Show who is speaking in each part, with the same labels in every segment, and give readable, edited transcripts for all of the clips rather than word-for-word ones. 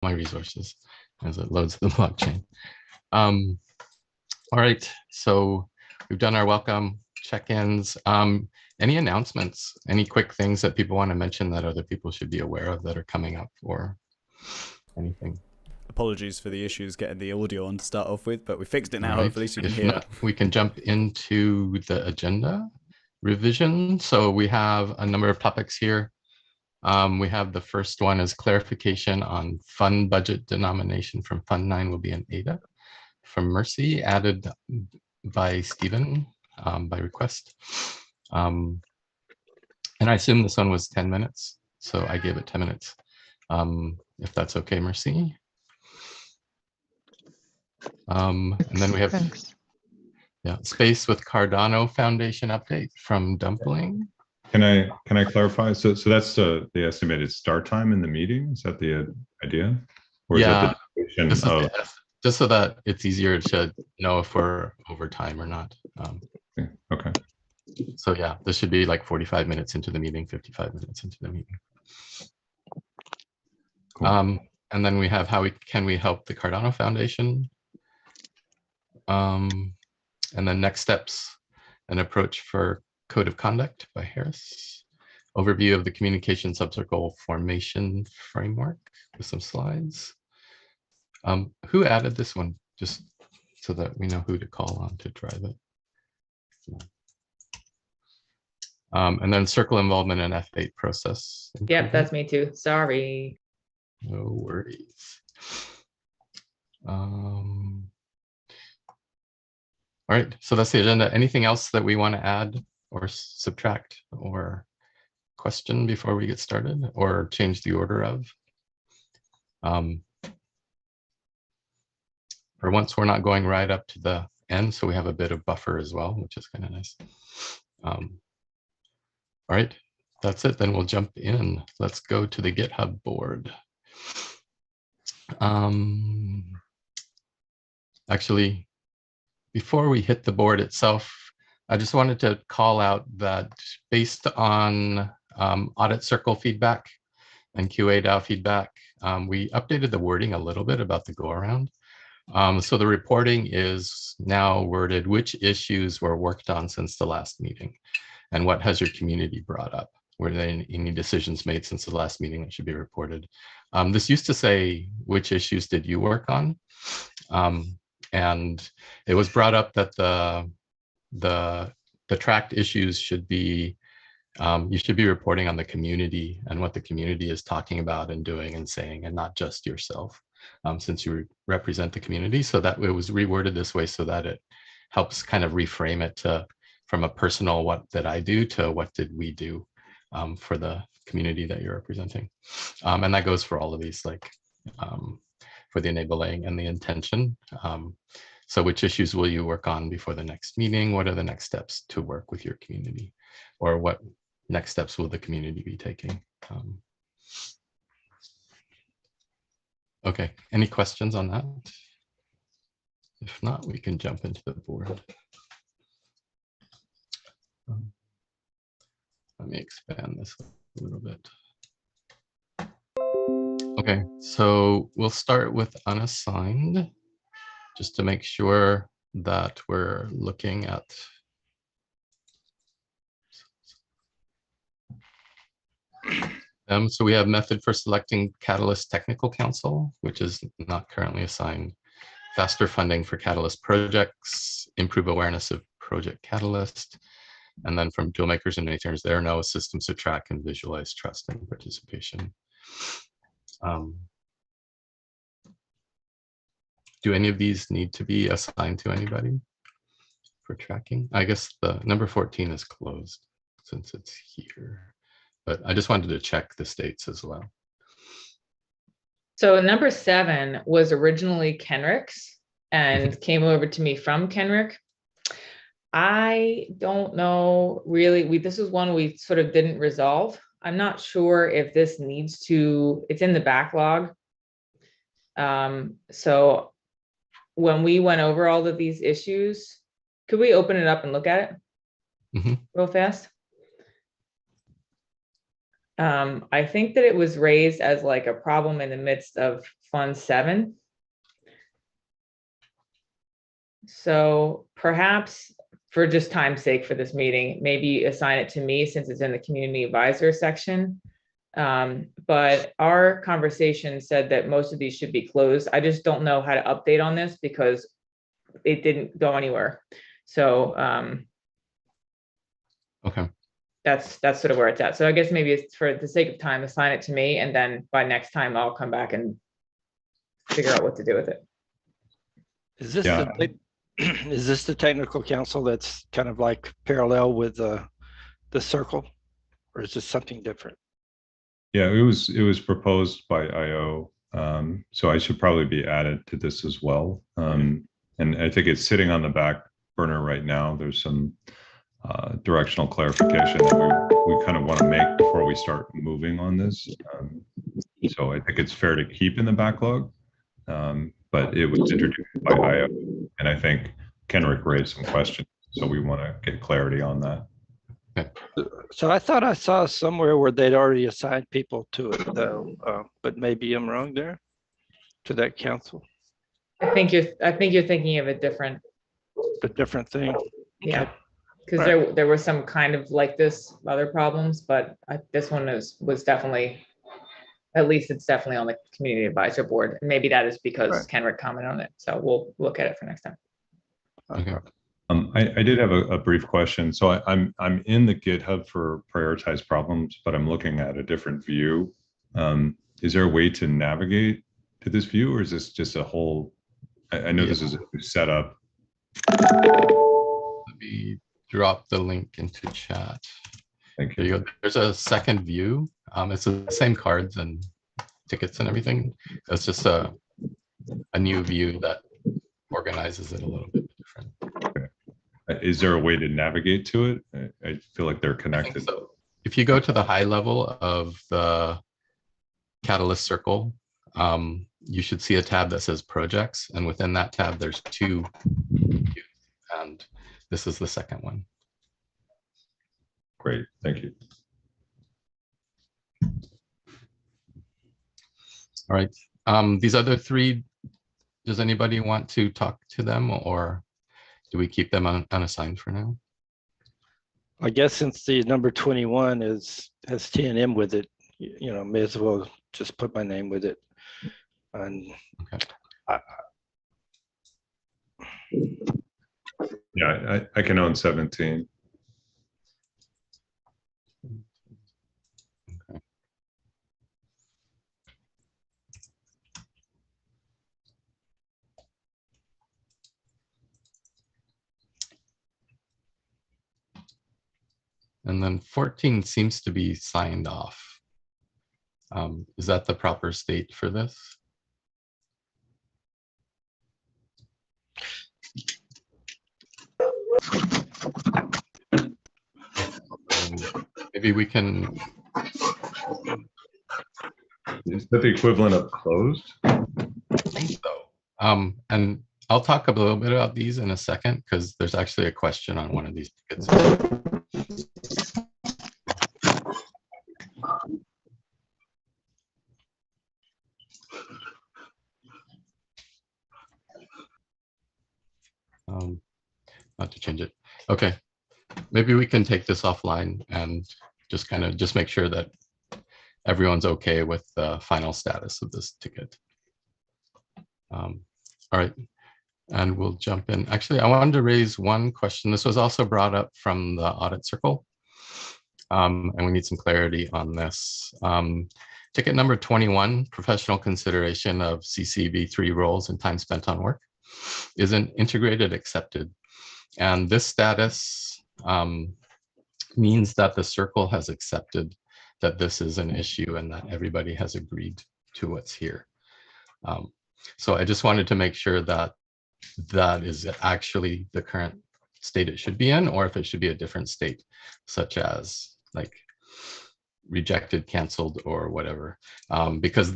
Speaker 1: my resources as it loads the blockchain. All right, so we've done our welcome check-ins. Any announcements, any quick things that people want to mention that other people should be aware of that are coming up, or anything?
Speaker 2: Apologies for the issues getting the audio on to start off with, but we fixed it now.
Speaker 1: Right.
Speaker 2: Hopefully you can
Speaker 1: If
Speaker 2: hear.
Speaker 1: not, we can jump into the agenda revision. So we have a number of topics here. We have the first one is clarification on fund budget denomination from Fund 9 will be in ADA from Mercy, added by Stephen by request. And I assume this one was 10 minutes, so I gave it 10 minutes. If that's okay, Mercy. And then we have space with Cardano Foundation update from Dumpling.
Speaker 3: Can I clarify? So that's the estimated start time in the meeting. Is that the idea, or is that the duration of?
Speaker 1: Just so that it's easier to know if we're over time or not.
Speaker 3: Okay.
Speaker 1: So yeah, this should be like 45 minutes into the meeting, 55 minutes into the meeting. Cool. And then we have how can we help the Cardano Foundation? And then next steps, an approach for Code of Conduct by Harris. Overview of the communication subcircle formation framework with some slides. Who added this one? Just so that we know who to call on to drive it. And then circle involvement in F8 process.
Speaker 4: Yep, that's me too. Sorry.
Speaker 1: No worries. All right, so that's the agenda. Anything else that we want to add or subtract or question before we get started or change the order of? For once, we're not going right up to the end, so we have a bit of buffer as well, which is kind of nice. All right, that's it. Then we'll jump in. Let's go to the GitHub board. Actually, before we hit the board itself, I just wanted to call out that based on Audit Circle feedback and QA DAO feedback, we updated the wording a little bit about the go-around. So the reporting is now worded, which issues were worked on since the last meeting and what has your community brought up? Were there any decisions made since the last meeting that should be reported? This used to say, which issues did you work on? And it was brought up that the tracked issues should be, you should be reporting on the community and what the community is talking about and doing and saying, and not just yourself, since you represent the community. So that it was reworded this way so that it helps kind of reframe it to, from a personal what did I do to what did we do for the community that you're representing. And that goes for all of these, like for the enabling and the intention. So which issues will you work on before the next meeting? What are the next steps to work with your community? Or what next steps will the community be taking? Okay, any questions on that? If not, we can jump into the board. Let me expand this a little bit. Okay, so we'll start with unassigned, just to make sure that we're looking at so we have method for selecting Catalyst Technical Council, which is not currently assigned. Faster funding for Catalyst projects, improve awareness of Project Catalyst. And then from tool makers and maintainers, there are no systems to track and visualize trust and participation. Do any of these need to be assigned to anybody for tracking? I guess the number 14 is closed since it's here, but I just wanted to check the states as well.
Speaker 4: So number 7 was originally Kenrick's and came over to me from Kenrick. I don't know really, this is one we sort of didn't resolve. I'm not sure if this needs to, it's in the backlog. So when we went over all of these issues, could we open it up and look at it real fast? I think that it was raised as like a problem in the midst of Fund 7. So perhaps for just time's sake for this meeting, maybe assign it to me since it's in the community advisor section. But our conversation said that most of these should be closed. I just don't know how to update on this because it didn't go anywhere. So
Speaker 1: Okay.
Speaker 4: that's sort of where it's at. So I guess maybe it's for the sake of time, assign it to me, and then by next time I'll come back and figure out what to do with it.
Speaker 5: Is this
Speaker 3: Yeah.
Speaker 5: is this the technical council that's kind of like parallel with the circle, or is this something different?
Speaker 3: Yeah, it was proposed by IO, so I should probably be added to this as well. And I think it's sitting on the back burner right now. There's some directional clarification that we kind of want to make before we start moving on this. So I think it's fair to keep in the backlog, but it was introduced by IO, and I think Kenrick raised some questions, so we want to get clarity on that.
Speaker 5: So I thought I saw somewhere where they'd already assigned people to it, though, but maybe I'm wrong there. To that council,
Speaker 4: I think you're thinking of a different
Speaker 5: thing.
Speaker 4: Yeah,
Speaker 5: Okay.
Speaker 4: because there were some kind of like this other problems, but this one was definitely, at least it's definitely on the community advisor board. And maybe that is because
Speaker 5: Right.
Speaker 4: Kenrick commented on it. So we'll look at it for next time.
Speaker 1: Okay.
Speaker 3: I did have a brief question. So I'm in the GitHub for prioritized problems, but I'm looking at a different view. Is there a way to navigate to this view, or is this just a whole? I know this is a new setup.
Speaker 1: Let me drop the link into chat.
Speaker 3: Thank
Speaker 1: There
Speaker 3: you.
Speaker 1: you go. There's a second view. It's the same cards and tickets and everything. It's just a new view that organizes it a little bit different.
Speaker 3: Is there a way to navigate to it? I feel like they're
Speaker 1: I think
Speaker 3: connected.
Speaker 1: so. If you go to the high level of the Catalyst circle, you should see a tab that says projects, and within that tab there's 2 views, and this is the second one.
Speaker 3: Great, thank you.
Speaker 1: All right. These other 3, does anybody want to talk to them, or do we keep them unassigned for now?
Speaker 5: I guess since the number 21 has T&M with it, you know, may as well just put my name with it. And
Speaker 1: Okay.
Speaker 3: Yeah, I can own 17.
Speaker 1: Okay. And then 14 seems to be signed off. Is that the proper state for this? Maybe we can.
Speaker 3: Is that the equivalent of closed?
Speaker 1: I think so. And I'll talk a little bit about these in a second, because there's actually a question on one of these tickets. Not to change it. Okay, maybe we can take this offline and just make sure that everyone's okay with the final status of this ticket. All right, and we'll jump in. Actually, I wanted to raise one question. This was also brought up from the audit circle, and we need some clarity on this. Ticket number 21, professional consideration of CCV3 roles and time spent on work, is an integrated accepted. And this status means that the circle has accepted that this is an issue and that everybody has agreed to what's here. So I just wanted to make sure that that is actually the current state it should be in, or if it should be a different state, such as like rejected, canceled, or whatever. Because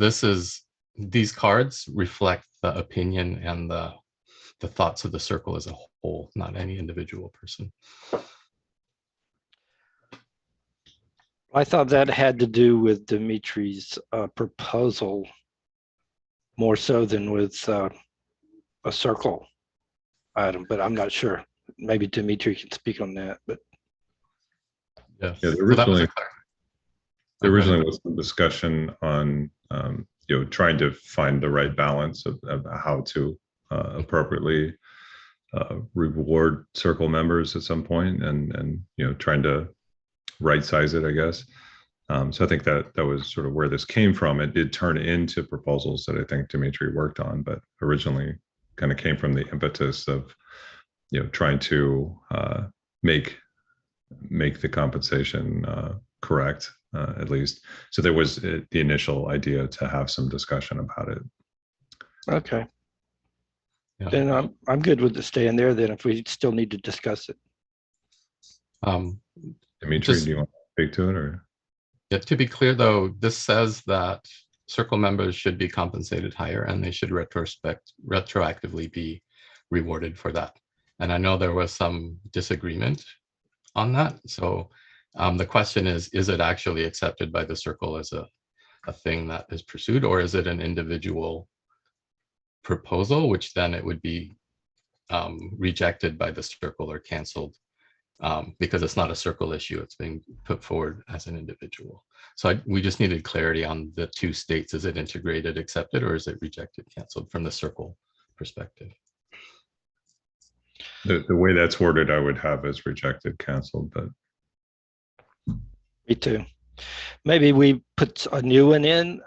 Speaker 1: these cards reflect the opinion and the thoughts of the circle as a whole, not any individual person.
Speaker 5: I thought that had to do with Dimitri's proposal more so than with a circle item, but I'm not sure. Maybe Dimitri can speak on that, but
Speaker 1: Yes.
Speaker 3: Yeah,
Speaker 1: So that was a
Speaker 3: there originally was some discussion on trying to find the right balance of how to appropriately reward circle members at some point, and trying to right size it, I guess. So I think that was sort of where this came from. It did turn into proposals that I think Dimitri worked on, but originally kind of came from the impetus of trying to make the compensation correct, at least. So there was the initial idea to have some discussion about it.
Speaker 5: okay.
Speaker 1: Yeah.
Speaker 5: Then I'm good with it staying there. Then if we still need to discuss it.
Speaker 3: Dimitri, do you want to speak to it, or?
Speaker 1: Yeah, to be clear though, this says that circle members should be compensated higher and they should retroactively be rewarded for that. And I know there was some disagreement on that. So the question is it actually accepted by the circle as a thing that is pursued, or is it an individual proposal, which then it would be rejected by the circle or canceled because it's not a circle issue, it's being put forward as an individual. So we just needed clarity on the two states. Is it integrated, accepted, or is it rejected, canceled from the circle perspective?
Speaker 3: The way that's worded, I would have as rejected, canceled, but.
Speaker 5: Me too. Maybe we put a new one in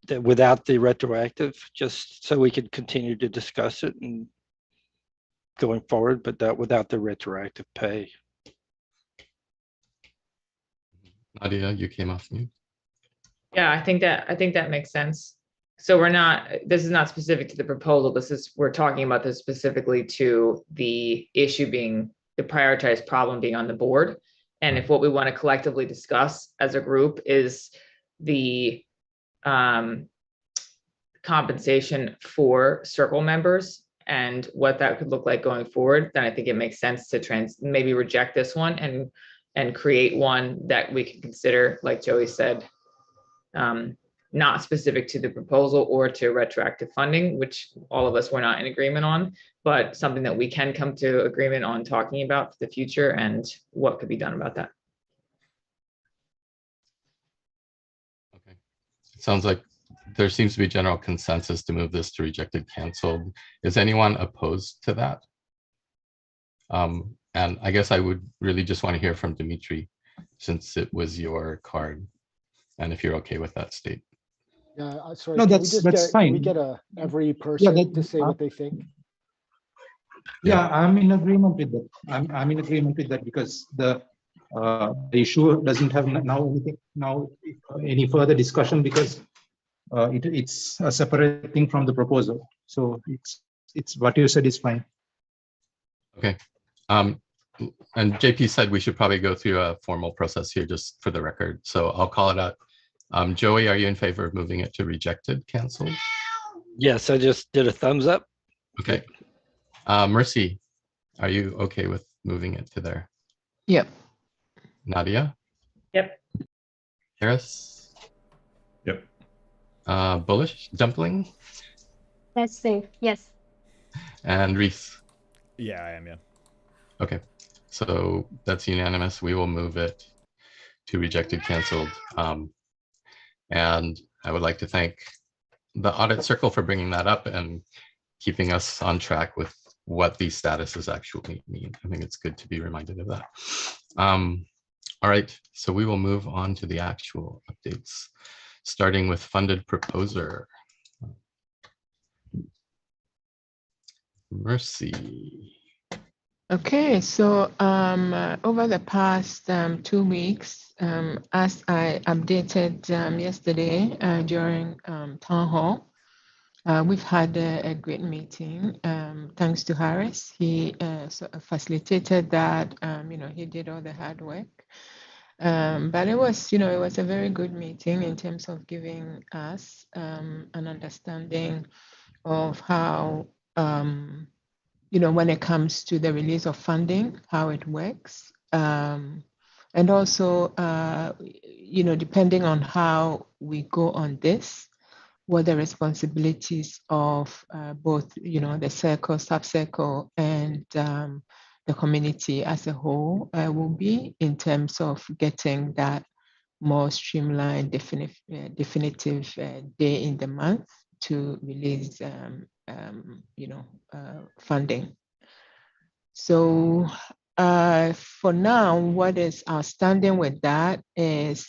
Speaker 5: that without the retroactive, just so we could continue to discuss it and going forward, but that without the retroactive pay.
Speaker 1: Nadia, you came off mute.
Speaker 4: Yeah, I think that makes sense. So this is not specific to the proposal. We're talking about this specifically to the issue being the prioritized problem being on the board. And if what we want to collectively discuss as a group is the compensation for circle members and what that could look like going forward, then I think it makes sense to maybe reject this one and create one that we can consider, like Joey said, not specific to the proposal or to retroactive funding, which all of us were not in agreement on, but something that we can come to agreement on talking about for the future and what could be done about that.
Speaker 1: Okay. It sounds like there seems to be general consensus to move this to rejected, canceled. Is anyone opposed to that? And I guess I would really just want to hear from Dimitri, since it was your card, and if you're okay with that state.
Speaker 6: Yeah, sorry.
Speaker 7: No,
Speaker 6: can
Speaker 7: that's fine.
Speaker 6: We get every person to say what they think.
Speaker 7: Yeah, I'm in agreement with that. I'm in agreement with that because the issue doesn't have any further discussion because it's a separate thing from the proposal. So it's what you said is fine.
Speaker 1: Okay. And JP said we should probably go through a formal process here just for the record. So I'll call it out. Joey, are you in favor of moving it to rejected, canceled?
Speaker 5: Yes, I just did a thumbs up.
Speaker 1: Okay. Mercy, are you okay with moving it to there?
Speaker 8: Yep.
Speaker 1: Nadia?
Speaker 4: Yep.
Speaker 1: Harris?
Speaker 3: Yep.
Speaker 1: Bullish? Dumpling?
Speaker 9: Let's see. Yes.
Speaker 1: And Rhys?
Speaker 2: Yeah, I am, yeah.
Speaker 1: Okay. So that's unanimous. We will move it to rejected, canceled. And I would like to thank the Audit Circle for bringing that up and keeping us on track with what these statuses actually mean. I think it's good to be reminded of that. All right, so we will move on to the actual updates, starting with funded proposer. Mercy.
Speaker 8: Okay, so over the past 2 weeks, as I updated yesterday during town hall, we've had a great meeting. Thanks to Harris, he facilitated that. He did all the hard work, but it was, it was a very good meeting in terms of giving us an understanding of how. When it comes to the release of funding, how it works. And also, depending on how we go on this, what the responsibilities of both, the circle, sub-circle, and the community as a whole will be in terms of getting that more streamlined, definitive day in the month to release, funding. So for now, what is outstanding with that is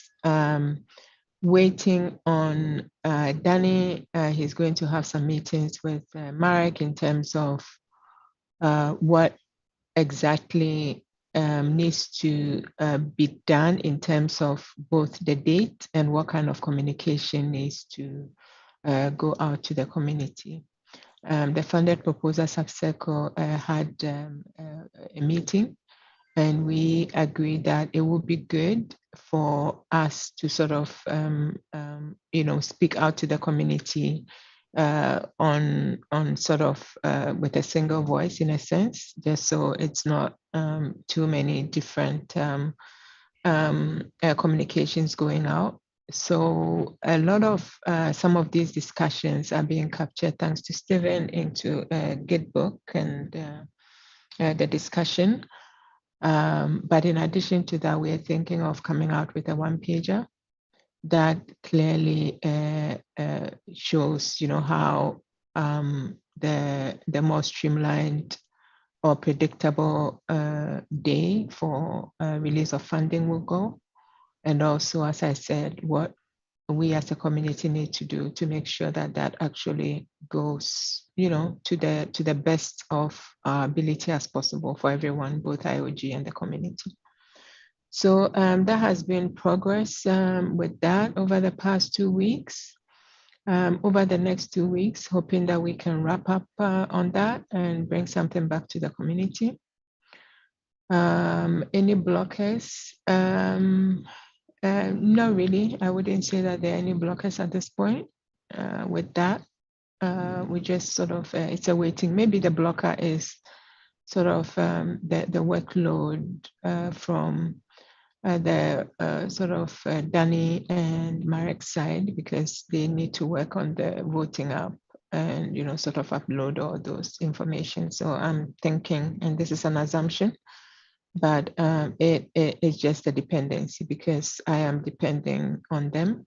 Speaker 8: waiting on Danny. He's going to have some meetings with Marek in terms of what exactly needs to be done in terms of both the date and what kind of communication needs to go out to the community. The funded proposal subcircle had a meeting, and we agreed that it would be good for us to sort of, speak out to the community on sort of with a single voice, in a sense, just so it's not too many different communications going out. So a lot of some of these discussions are being captured, thanks to Stephen, into a Git book and the discussion. But in addition to that, we are thinking of coming out with a one-pager that clearly shows, how the more streamlined or predictable day for release of funding will go. And also, as I said, what we as a community need to do to make sure that that actually goes, to the best of our ability as possible for everyone, both IOG and the community. So that has been progress with that over the past 2 weeks. Over the next 2 weeks, hoping that we can wrap up on that and bring something back to the community. Any blockers? Not really. I wouldn't say that there are any blockers at this point with that. We just sort of, it's a waiting. Maybe the blocker is sort of the workload from the sort of Danny and Marek's side, because they need to work on the voting app and, sort of upload all those information. So I'm thinking, and this is an assumption, but it's just a dependency because I am depending on them.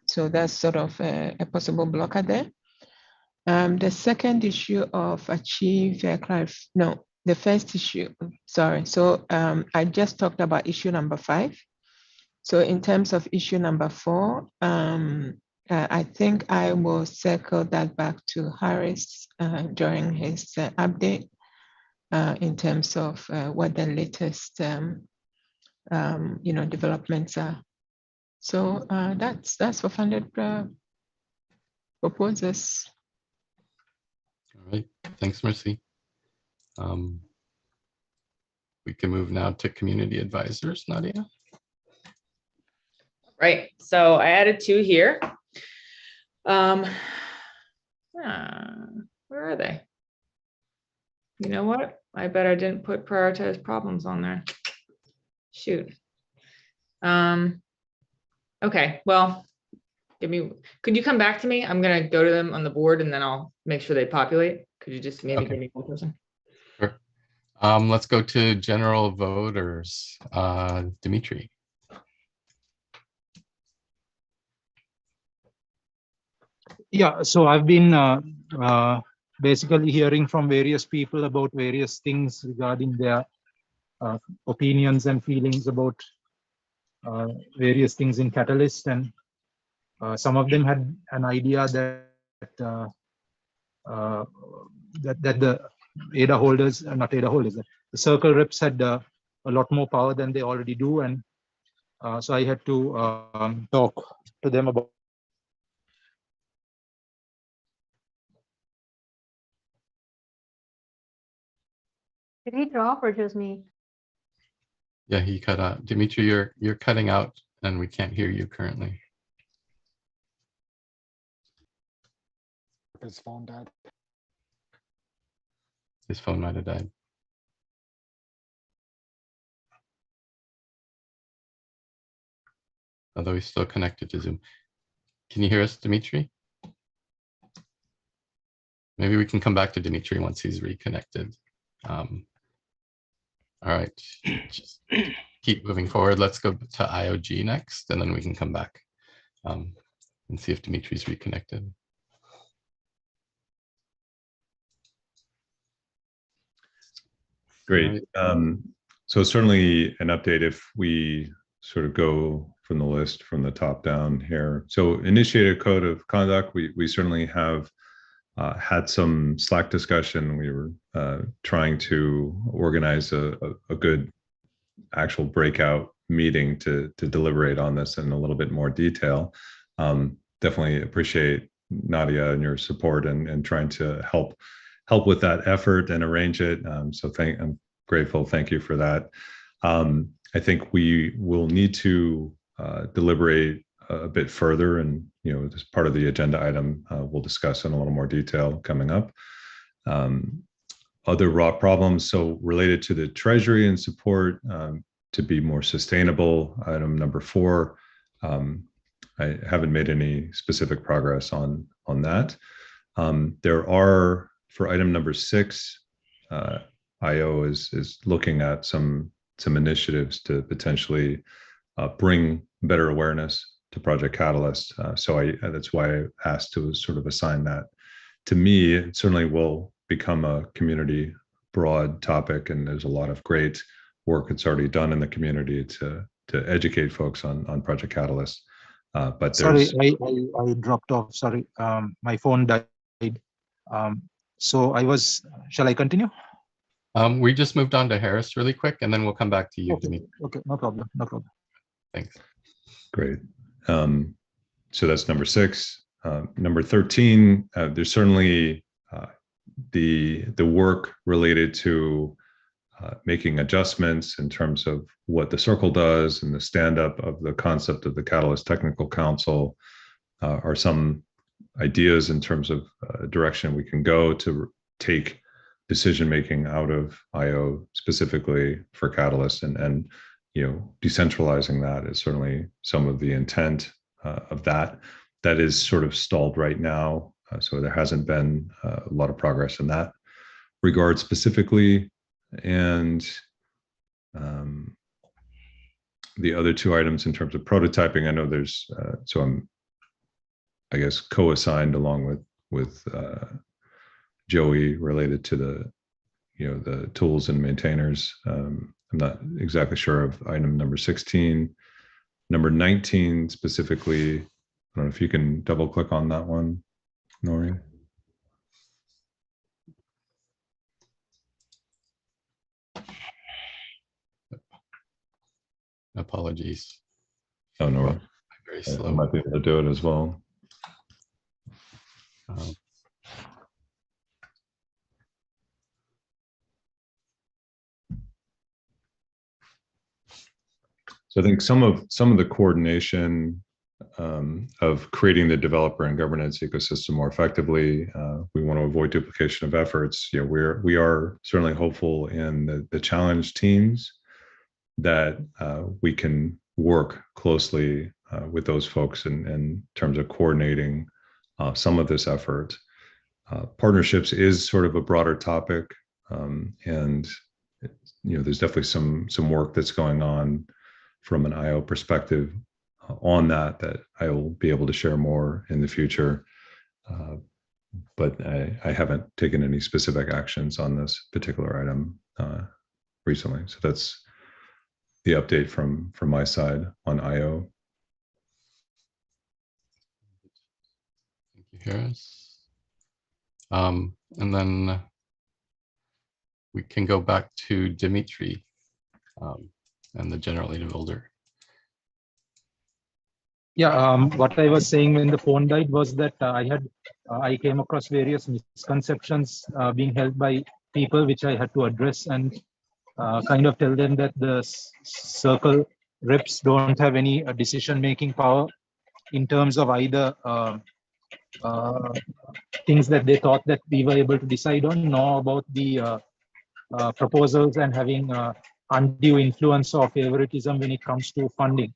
Speaker 8: So that's sort of a possible blocker there. The second issue of the first issue, sorry. So I just talked about issue number 5. So in terms of issue number 4, I think I will circle that back to Rhys during his update. In terms of what the latest, developments are. So that's for funded proposals.
Speaker 1: All right, thanks, Mercy. We can move now to community advisors, Nadia.
Speaker 4: Right, so I added 2 here. Where are they? You know what? I bet I didn't put prioritized problems on there. Shoot. Okay, well, could you come back to me? I'm gonna go to them on the board and then I'll make sure they populate. Could you just maybe give me one person?
Speaker 1: Sure. Let's go to general voters. Dimitri.
Speaker 7: Yeah, so I've been basically hearing from various people about various things regarding their opinions and feelings about various things in Catalyst, and some of them had an idea that that the ADA holders, not ADA holders, the circle reps had a lot more power than they already do, and so I had to talk to them about.
Speaker 9: Did he drop or just me?
Speaker 1: Yeah, he cut out. Dimitri, you're cutting out and we can't hear you currently.
Speaker 6: His phone died.
Speaker 1: His phone might have died. Although he's still connected to Zoom. Can you hear us, Dimitri? Maybe we can come back to Dimitri once he's reconnected. All right, just keep moving forward. Let's go to IOG next, and then we can come back and see if Dimitri's reconnected.
Speaker 3: Great. So certainly an update if we sort of go from the list from the top down here. So initiated code of conduct, we certainly have had some Slack discussion. We were trying to organize a good actual breakout meeting to deliberate on this in a little bit more detail. Definitely appreciate Nadia and your support and trying to help with that effort and arrange it. So I'm grateful. Thank you for that. I think we will need to deliberate a bit further, and as part of the agenda item, we'll discuss in a little more detail coming up. Other raw problems, so related to the treasury and support to be more sustainable, item number 4. I haven't made any specific progress on that. There are, for item number 6, IO is looking at some initiatives to potentially bring better awareness to Project Catalyst. So that's why I asked to sort of assign that to me. It certainly will become a community broad topic, and there's a lot of great work that's already done in the community to educate folks on Project Catalyst. But
Speaker 7: sorry, I dropped off. Sorry, my phone died. So shall I continue?
Speaker 1: We just moved on to Harris really quick, and then we'll come back to you,
Speaker 7: Okay,
Speaker 1: Dimitri.
Speaker 7: okay, no problem, no problem.
Speaker 1: Thanks.
Speaker 3: Great. So that's number 6. Number 13, there's certainly the work related to making adjustments in terms of what the circle does and the stand-up of the concept of the Catalyst Technical Council are some ideas in terms of direction we can go to take decision-making out of IO specifically for Catalyst, and decentralizing that is certainly some of the intent of that. That is sort of stalled right now, so there hasn't been a lot of progress in that regard specifically. And the other 2 items in terms of prototyping, I know there's so I'm, I guess, co-assigned along with Joey related to the tools and maintainers. I'm not exactly sure of item number 16. Number 19 specifically, I don't know if you can double click on that one, Nori.
Speaker 1: Apologies.
Speaker 3: Oh, no,
Speaker 1: Very
Speaker 3: I
Speaker 1: slow.
Speaker 3: might be able to do it as well. So I think some of the coordination of creating the developer and governance ecosystem more effectively. We want to avoid duplication of efforts. We are certainly hopeful in the challenge teams that we can work closely with those folks in terms of coordinating some of this effort. Partnerships is sort of a broader topic, and there's definitely some work that's going on from an IO perspective on that I will be able to share more in the future. But I haven't taken any specific actions on this particular item recently. So that's the update from my side on IO.
Speaker 1: Thank you, Harris. And then we can go back to Dimitri and the generative builder.
Speaker 7: Yeah, what I was saying when the phone died was that I came across various misconceptions being held by people, which I had to address and kind of tell them that the circle reps don't have any decision-making power in terms of either things that they thought that we were able to decide on, nor about the proposals and having undue influence or favoritism when it comes to funding.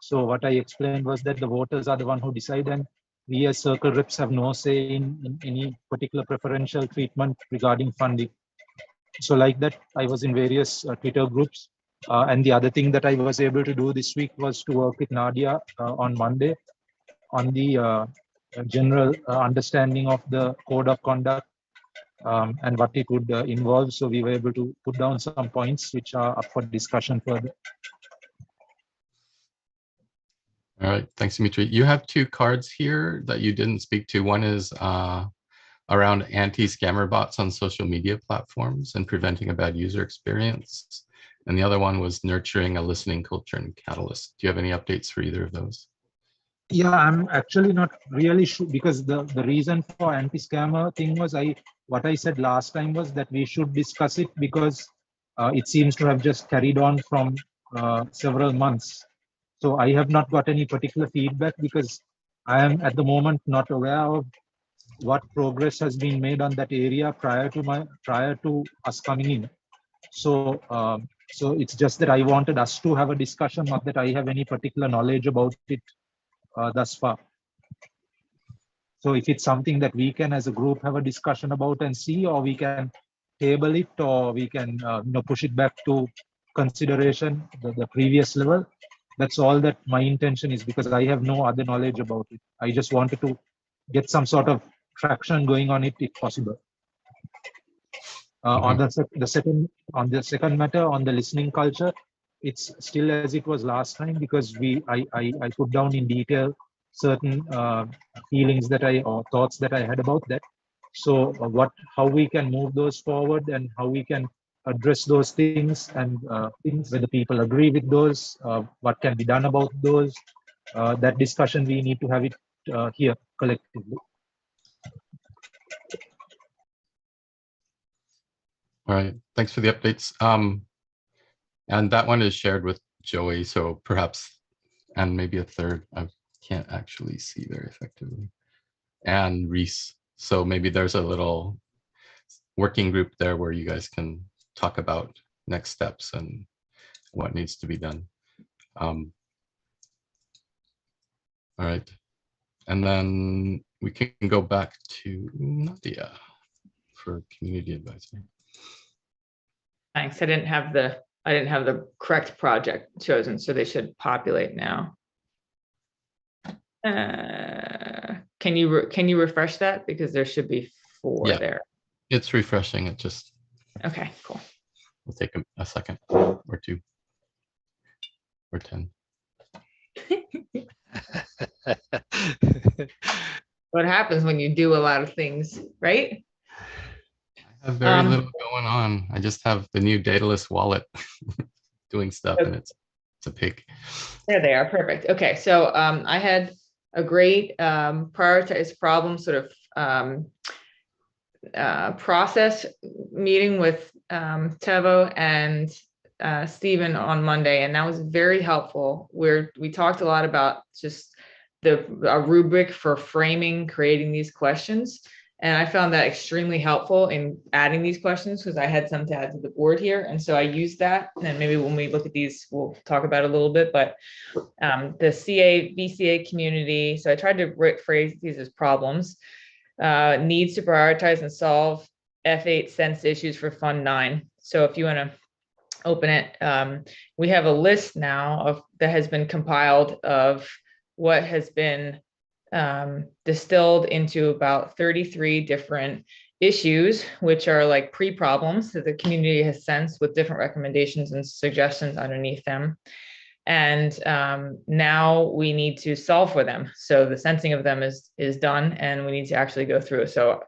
Speaker 7: So what I explained was that the voters are the one who decide, and we as circle reps have no say in any particular preferential treatment regarding funding. So like that, I was in various Twitter groups. And the other thing that I was able to do this week was to work with Nadia on Monday on the general understanding of the code of conduct and what it would involve. So we were able to put down some points which are up for discussion further.
Speaker 1: All right, thanks, Dimitri. You have two cards here that you didn't speak to. One is around anti-scammer bots on social media platforms and preventing a bad user experience. And the other one was nurturing a listening culture and Catalyst. Do you have any updates for either of those?
Speaker 7: Yeah, I'm actually not really sure, because the reason for anti-scammer thing was what I said last time was that we should discuss it, because it seems to have just carried on from several months. So I have not got any particular feedback, because I am at the moment not aware of what progress has been made on that area prior to us coming in. So so it's just that I wanted us to have a discussion, not that I have any particular knowledge about it thus far. So if it's something that we can as a group have a discussion about and see, or we can table it, or we can push it back to consideration the previous level, that's all that my intention is, because I have no other knowledge about it. I just wanted to get some sort of traction going on it if possible. On the second matter, on the listening culture, it's still as it was last time, because I put down in detail certain feelings or thoughts that I had about that. So how we can move those forward and how we can address those things, and whether people agree with those, what can be done about those, that discussion we need to have it here collectively.
Speaker 1: All right, thanks for the updates. And that one is shared with Joey, so perhaps, and maybe a third, I can't actually see very effectively, and Rhys. So maybe there's a little working group there where you guys can talk about next steps and what needs to be done. All right, and then we can go back to Nadia for community advisory.
Speaker 4: Thanks. I didn't have the correct project chosen, so they should populate now. Can you refresh that, because there should be 4 there.
Speaker 1: It's refreshing. It just
Speaker 4: Okay, cool.
Speaker 1: will take a second or 2 or 10.
Speaker 4: What happens when you do a lot of things, right?
Speaker 1: I have very little going on. I just have the new Daedalus wallet doing stuff, and it's a pig.
Speaker 4: There they are. Perfect. Okay, so I had a great prioritized problem sort of process meeting with Tevo and Stephen on Monday, and that was very helpful, where we talked a lot about just a rubric for framing, creating these questions. And I found that extremely helpful in adding these questions, because I had some to add to the board here. And so I used that. And maybe when we look at these, we'll talk about it a little bit, but the VCA community. So I tried to phrase these as problems, needs to prioritize and solve F8 sense issues for Fund 9. So if you want to open it, we have a list now that has been compiled of what has been distilled into about 33 different issues, which are like pre-problems that the community has sensed, with different recommendations and suggestions underneath them. And now we need to solve for them. So the sensing of them is done, and we need to actually go through. So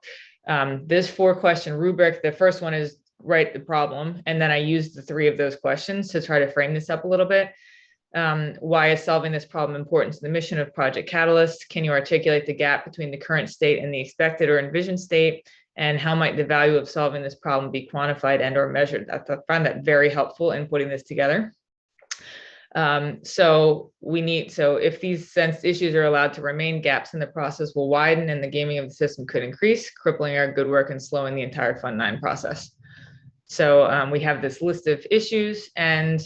Speaker 4: this 4-question rubric, the first one is write the problem. And then I used the 3 of those questions to try to frame this up a little bit. Why is solving this problem important to the mission of Project Catalyst? Can you articulate the gap between the current state and the expected or envisioned state? And how might the value of solving this problem be quantified and or measured? I found that very helpful in putting this together. So if these sense issues are allowed to remain, gaps in the process will widen and the gaming of the system could increase, crippling our good work and slowing the entire Fund 9 process. So we have this list of issues, and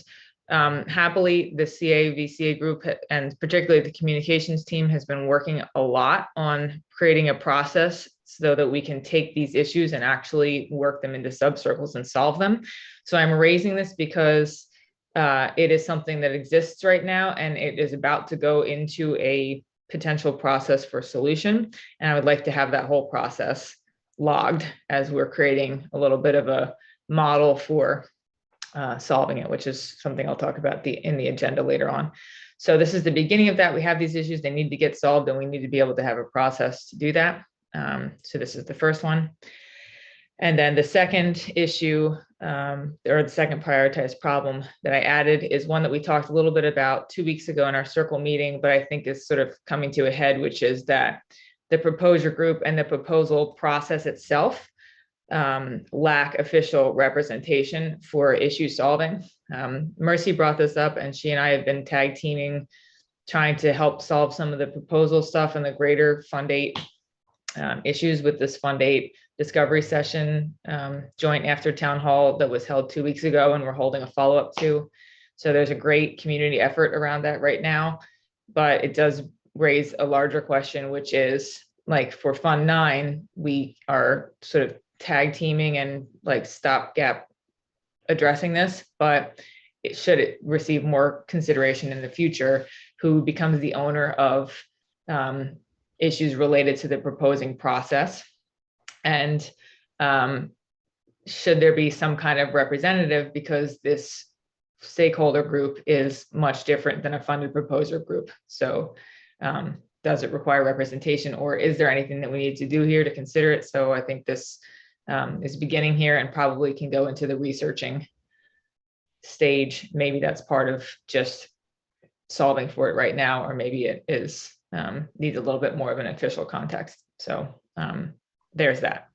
Speaker 4: happily, the CAVCA group and particularly the communications team has been working a lot on creating a process so that we can take these issues and actually work them into subcircles and solve them. So I'm raising this because it is something that exists right now, and it is about to go into a potential process for solution. And I would like to have that whole process logged as we're creating a little bit of a model for solving it, which is something I'll talk about in the agenda later on. So this is the beginning of that. We have these issues, they need to get solved, and we need to be able to have a process to do that. So this is the first one. And then the second issue, or the second prioritized problem that I added is one that we talked a little bit about 2 weeks ago in our circle meeting, but I think is sort of coming to a head, which is that the proposer group and the proposal process itself lack official representation for issue solving. Mercy brought this up, and she and I have been tag teaming, trying to help solve some of the proposal stuff and the greater Fund 8 issues with this Fund 8 discovery session joint after town hall that was held 2 weeks ago, and we're holding a follow-up to. So there's a great community effort around that right now, but it does raise a larger question, which is like for Fund 9, we are sort of tag teaming and like stopgap addressing this, but should it receive more consideration in the future, who becomes the owner of issues related to the proposing process? And should there be some kind of representative, because this stakeholder group is much different than a funded proposer group? So does it require representation, or is there anything that we need to do here to consider it? So I think this is beginning here and probably can go into the researching stage. Maybe that's part of just solving for it right now, or maybe it is needs a little bit more of an official context. So there's that.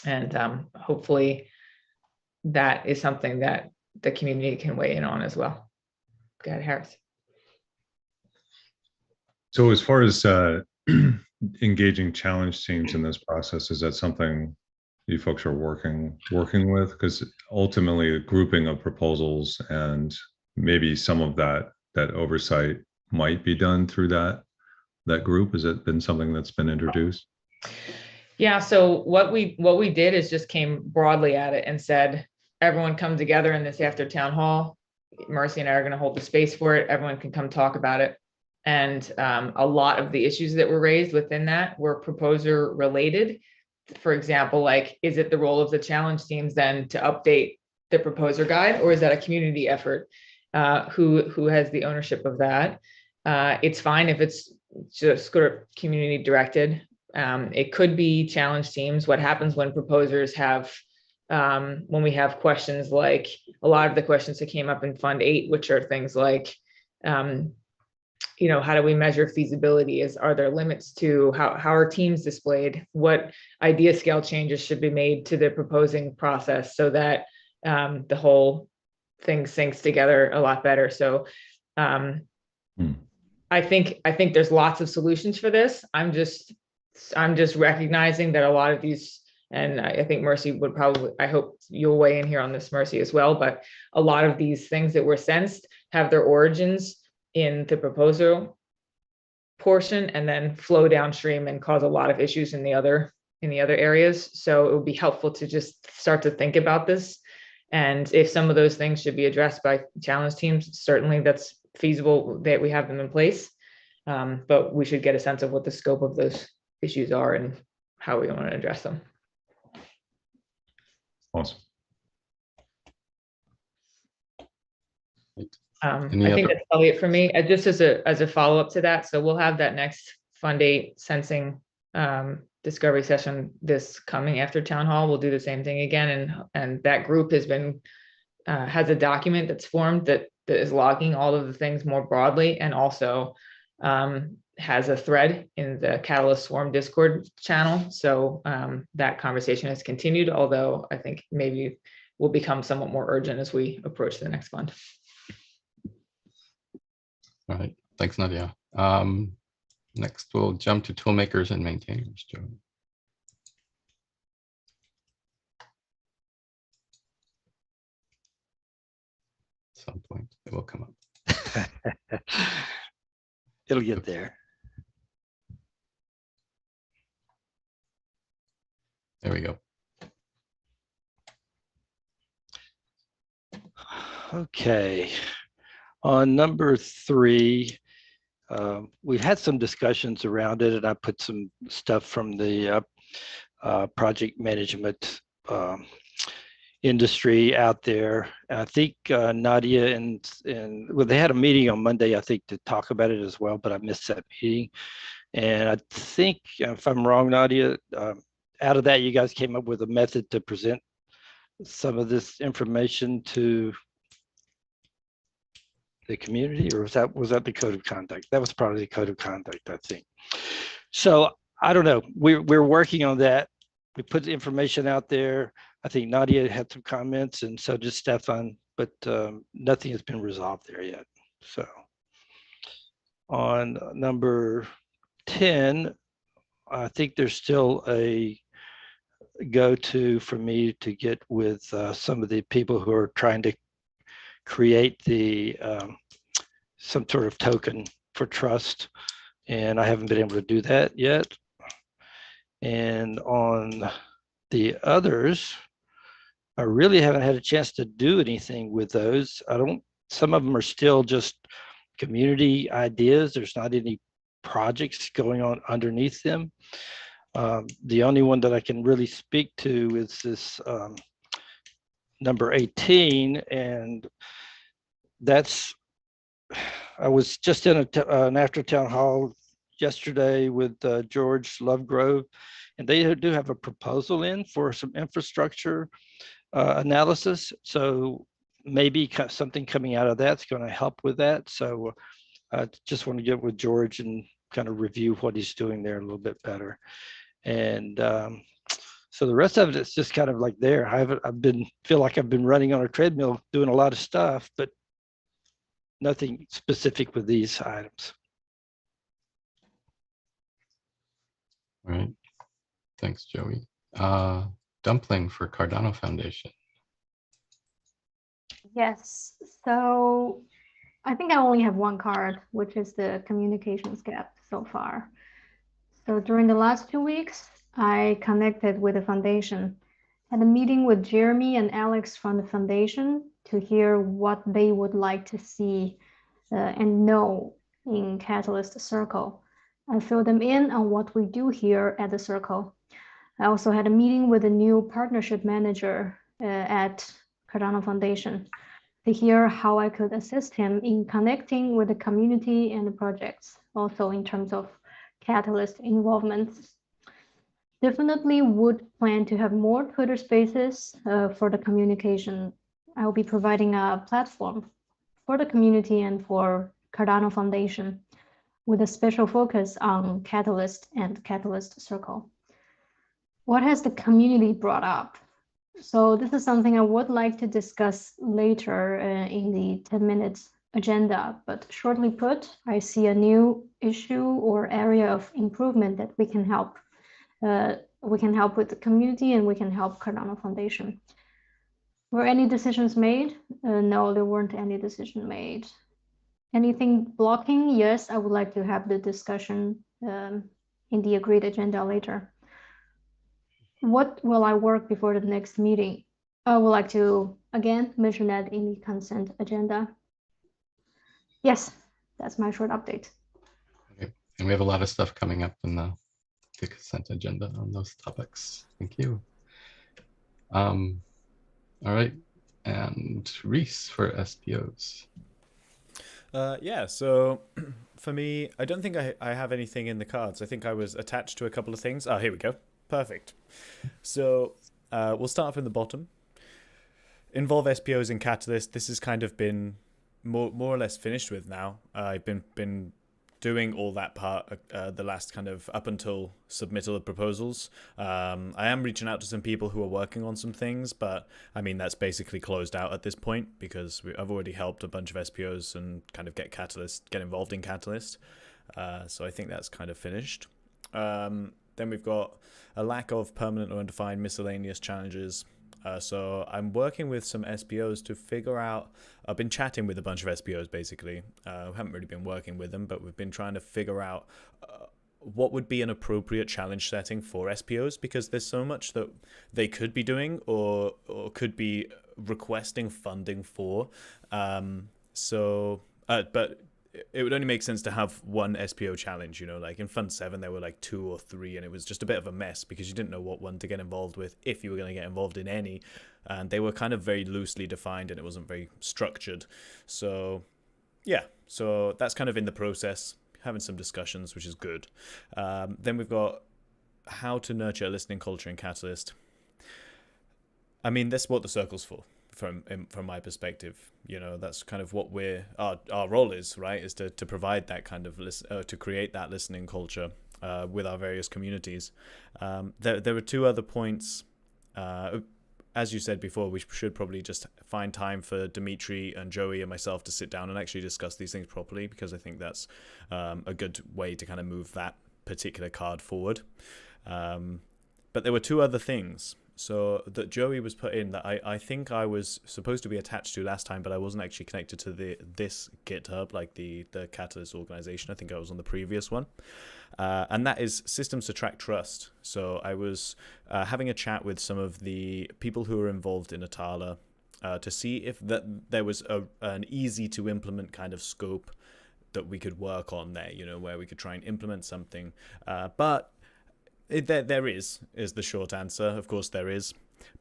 Speaker 4: And hopefully that is something that the community can weigh in on as well. Go ahead, Harris.
Speaker 3: So as far as engaging challenge teams in this process, is that something you folks are working with? Because ultimately a grouping of proposals and maybe some of that oversight might be done through that group. Has it been something that's been introduced?
Speaker 4: Yeah, so what we did is just came broadly at it and said, everyone come together in this after town hall. Mercy and I are going to hold the space for it. Everyone can come talk about it. And a lot of the issues that were raised within that were proposer related. For example, like, is it the role of the challenge teams then to update the proposer guide, or is that a community effort? Who has the ownership of that? It's fine if it's just sort of community directed. It could be challenge teams. What happens when proposers have, when we have questions like a lot of the questions that came up in Fund 8, which are things like, you know, how do we measure feasibility? Are there limits to how are teams displayed? What idea scale changes should be made to the proposing process so that the whole thing syncs together a lot better? So I think there's lots of solutions for this. I'm just recognizing that a lot of these, and I think Mercy would probably, I hope you'll weigh in here on this, Mercy, as well, but a lot of these things that were sensed have their origins in the proposal portion and then flow downstream and cause a lot of issues in the other areas. So it would be helpful to just start to think about this. And if some of those things should be addressed by challenge teams, certainly that's feasible that we have them in place. But we should get a sense of what the scope of those issues are and how we want to address them.
Speaker 3: Awesome.
Speaker 4: I think that's probably it for me. Just as a follow-up to that, so we'll have that next Fund 8 sensing discovery session this coming after town hall. We'll do the same thing again, and that group has been has a document that's formed that is logging all of the things more broadly, and also has a thread in the Catalyst Swarm Discord channel. So that conversation has continued, although I think maybe will become somewhat more urgent as we approach the next fund.
Speaker 1: All right, thanks, Nadia. Next, we'll jump to toolmakers and maintainers, Joe. some point. It will come up.
Speaker 5: It'll get there.
Speaker 1: There we go.
Speaker 5: Okay. On number 3, we've had some discussions around it, and I put some stuff from the project management industry out there. I think Nadia and well, they had a meeting on Monday, I think, to talk about it as well, but I missed that meeting. And I think, if I'm wrong, Nadia, out of that, you guys came up with a method to present some of this information to the community, or was that the code of conduct? That was probably the code of conduct, I think. So I don't know. We're working on that. We put the information out there. I think Nadia had some comments, and so did Stefan, but nothing has been resolved there yet. So on number 10, I think there's still a go-to for me to get with some of the people who are trying to create the some sort of token for trust, and I haven't been able to do that yet. And on the others, I really haven't had a chance to do anything with those. Some of them are still just community ideas. There's not any projects going on underneath them. The only one that I can really speak to is this number 18, and that's, I was just in an after town hall yesterday with George Lovegrove, and they do have a proposal in for some infrastructure analysis. So maybe something coming out of that's going to help with that. So I just want to get with George and kind of review what he's doing there a little bit better. And so the rest of it is just kind of like there. Feel like I've been running on a treadmill doing a lot of stuff, but nothing specific with these items.
Speaker 1: All right. Thanks, Joey. Dumpling for Cardano Foundation.
Speaker 9: Yes, so I think I only have one card, which is the communications gap so far. So during the last 2 weeks, I connected with the foundation, had a meeting with Jeremy and Alex from the foundation to hear what they would like to see and know in Catalyst Circle. I filled them in on what we do here at the Circle. I also had a meeting with a new partnership manager at Cardano Foundation to hear how I could assist him in connecting with the community and the projects, also in terms of Catalyst involvement. Definitely would plan to have more Twitter spaces for the communication. I will be providing a platform for the community and for Cardano Foundation with a special focus on Catalyst and Catalyst Circle. What has the community brought up? So this is something I would like to discuss later in the 10 minutes agenda, but shortly put, I see a new issue or area of improvement that we can help. We can help with the community and we can help Cardano Foundation. Were any decisions made? No, there weren't any decision made. Anything blocking? Yes, I would like to have the discussion in the agreed agenda later. What will I work before the next meeting? I would like to, again, mention that in the consent agenda. Yes, that's my short update.
Speaker 1: Okay. And we have a lot of stuff coming up in the consent agenda on those topics. Thank you. All right. And Rhys for SPOs.
Speaker 2: Yeah, so for me, I don't think I have anything in the cards. I think I was attached to a couple of things. Oh, here we go. Perfect. So we'll start from the bottom. Involve SPOs in Catalyst. This has kind of been more or less finished with now. I've been doing all that part the last kind of up until submittal of proposals. I am reaching out to some people who are working on some things, but I mean that's basically closed out at this point because I've already helped a bunch of SPOs and kind of get involved in Catalyst. So I think that's kind of finished. Then we've got a lack of permanent or undefined miscellaneous challenges. So I'm working with some SPOs to figure out. I've been chatting with a bunch of SPOs basically. We haven't really been working with them, but we've been trying to figure out what would be an appropriate challenge setting for SPOs, because there's so much that they could be doing or could be requesting funding for. But it would only make sense to have one SPO challenge, you know, like in Fund 7 there were like 2 or 3, and it was just a bit of a mess because you didn't know what one to get involved with, if you were going to get involved in any, and they were kind of very loosely defined and it wasn't very structured. So yeah, so that's kind of in the process, having some discussions, which is good. Then we've got how to nurture a listening culture in Catalyst. I mean, that's what the circle's for. From my perspective, you know, that's kind of what our role is, right? Is to provide that kind of to create that listening culture with our various communities. There were 2 other points. As you said before, we should probably just find time for Dimitri and Joey and myself to sit down and actually discuss these things properly, because I think that's a good way to kind of move that particular card forward. But there were 2 other things. So that Joey was put in that I think I was supposed to be attached to last time, but I wasn't actually connected to this GitHub, like the Catalyst organization. I think I was on the previous one. And that is systems to track trust. So I was having a chat with some of the people who are involved in Atala to see if there was an easy to implement kind of scope that we could work on there, you know, where we could try and implement something. But there is the short answer. Of course there is.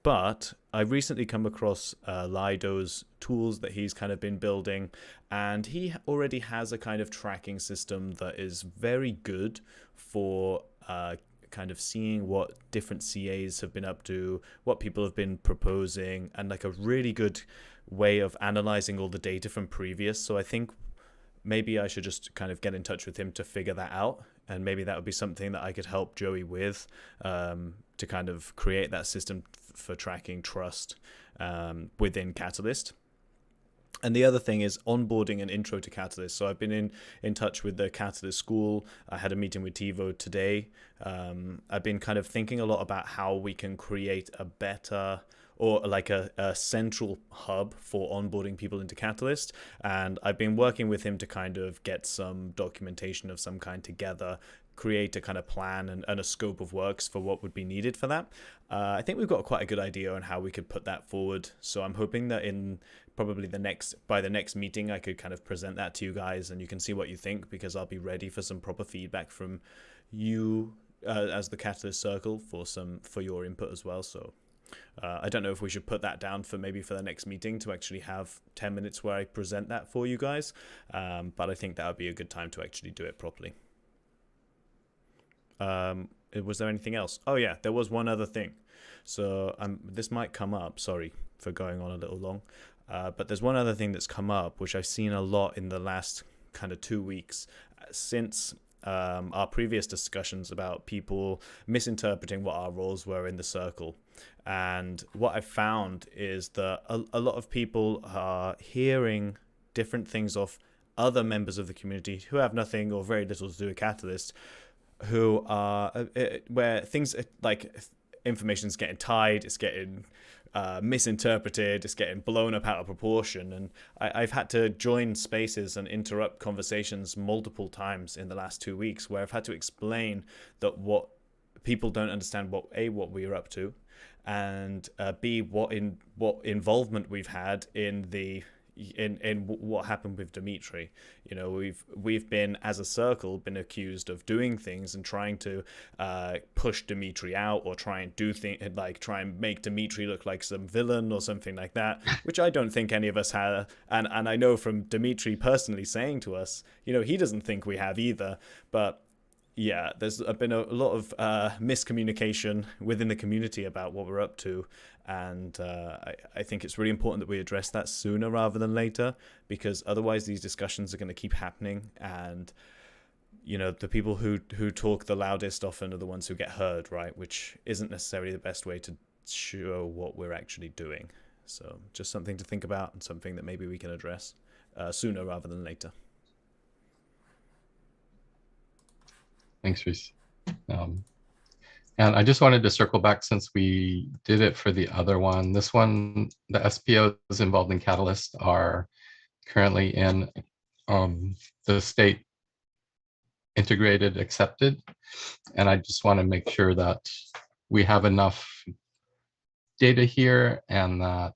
Speaker 2: But I recently come across Lido's tools that he's kind of been building, and he already has a kind of tracking system that is very good for kind of seeing what different CAs have been up to, what people have been proposing, and like a really good way of analyzing all the data from previous. So I think maybe I should just kind of get in touch with him to figure that out, and maybe that would be something that I could help Joey with, to kind of create that system for tracking trust within Catalyst. And the other thing is onboarding an intro to Catalyst. So I've been in touch with the Catalyst school. I had a meeting with TiVo today. I've been kind of thinking a lot about how we can create a better, or like a central hub for onboarding people into Catalyst. And I've been working with him to kind of get some documentation of some kind together, create a kind of plan and a scope of works for what would be needed for that. I think we've got quite a good idea on how we could put that forward. So I'm hoping that in probably by the next meeting, I could kind of present that to you guys and you can see what you think, because I'll be ready for some proper feedback from you as the Catalyst Circle for your input as well. So I don't know if we should put that down for maybe for the next meeting to actually have 10 minutes where I present that for you guys. But I think that would be a good time to actually do it properly. Was there anything else? Oh yeah, there was one other thing. So this might come up, sorry for going on a little long, but there's one other thing that's come up, which I've seen a lot in the last kind of 2 weeks since our previous discussions about people misinterpreting what our roles were in the circle. And what I found is that a lot of people are hearing different things off other members of the community who have nothing or very little to do with Catalyst, who are where things like information's getting tied, it's getting misinterpreted, it's getting blown up out of proportion. And I've had to join spaces and interrupt conversations multiple times in the last 2 weeks, where I've had to explain that what people don't understand what we're up to, and B, what involvement we've had in what happened with Dimitri. You know, we've been, as a circle, been accused of doing things and trying to push Dimitri out, or try and make Dimitri look like some villain or something like that, which I don't think any of us have. And I know from Dimitri personally saying to us, you know, he doesn't think we have either. But yeah, there's been a lot of miscommunication within the community about what we're up to. And I think it's really important that we address that sooner rather than later, because otherwise these discussions are going to keep happening. And, you know, the people who talk the loudest often are the ones who get heard, right? Which isn't necessarily the best way to show what we're actually doing. So just something to think about, and something that maybe we can address sooner rather than later.
Speaker 1: Thanks, Rhys. And I just wanted to circle back since we did it for the other one. This one, the SPOs involved in Catalyst are currently in the state integrated accepted. And I just want to make sure that we have enough data here and that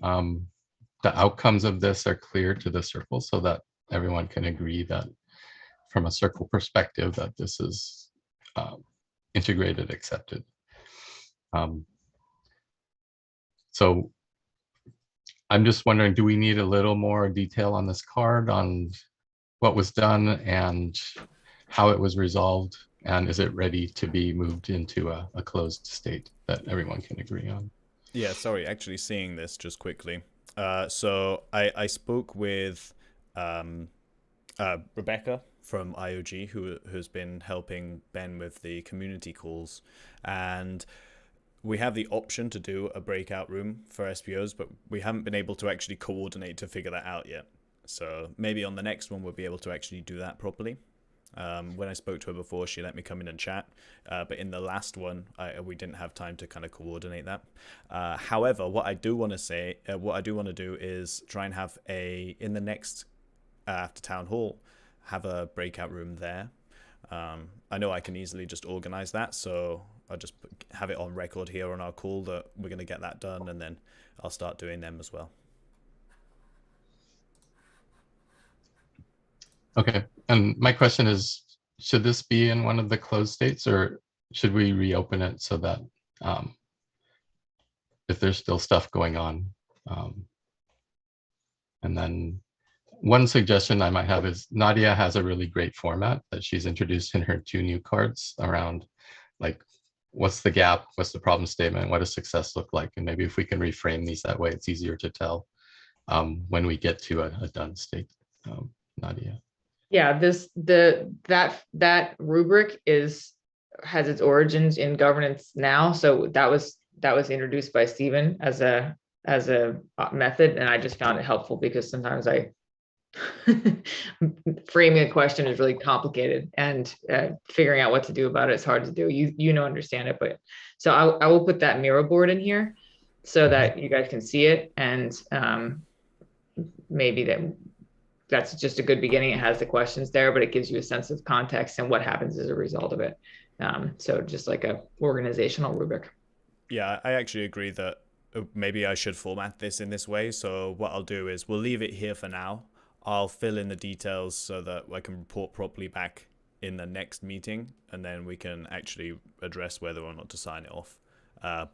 Speaker 1: the outcomes of this are clear to the circle so that everyone can agree that from a circle perspective that this is integrated accepted. So I'm just wondering, do we need a little more detail on this card on what was done and how it was resolved? And is it ready to be moved into a closed state that everyone can agree on?
Speaker 2: Yeah, sorry, actually seeing this just quickly. So I spoke with Rebecca from IOG, who's been helping Ben with the community calls. And we have the option to do a breakout room for SPOs, but we haven't been able to actually coordinate to figure that out yet. So maybe on the next one, we'll be able to actually do that properly. When I spoke to her before, she let me come in and chat. But in the last one, we didn't have time to kind of coordinate that. However, what I do want to do is try and have in the next, after town hall, have a breakout room there. I know I can easily just organize that. So I'll just have it on record here on our call that we're going to get that done. And then I'll start doing them as well.
Speaker 1: Okay, and my question is, should this be in one of the closed states or should we reopen it so that if there's still stuff going on? And then one suggestion I might have is Nadia has a really great format that she's introduced in her 2 new cards around like, what's the gap? What's the problem statement? What does success look like? And maybe if we can reframe these that way, it's easier to tell when we get to a done state, Nadia.
Speaker 4: Yeah, that rubric has its origins in governance now. So that was introduced by Stephen as a method, and I just found it helpful because sometimes framing a question is really complicated, and figuring out what to do about it is hard to do. You understand it, but so I will put that mirror board in here so that you guys can see it, and maybe that's just a good beginning. It has the questions there, but it gives you a sense of context and what happens as a result of it. So just like a organizational rubric.
Speaker 2: Yeah, I actually agree that maybe I should format this in this way. So what I'll do is we'll leave it here for now. I'll fill in the details so that I can report properly back in the next meeting, and then we can actually address whether or not to sign it off.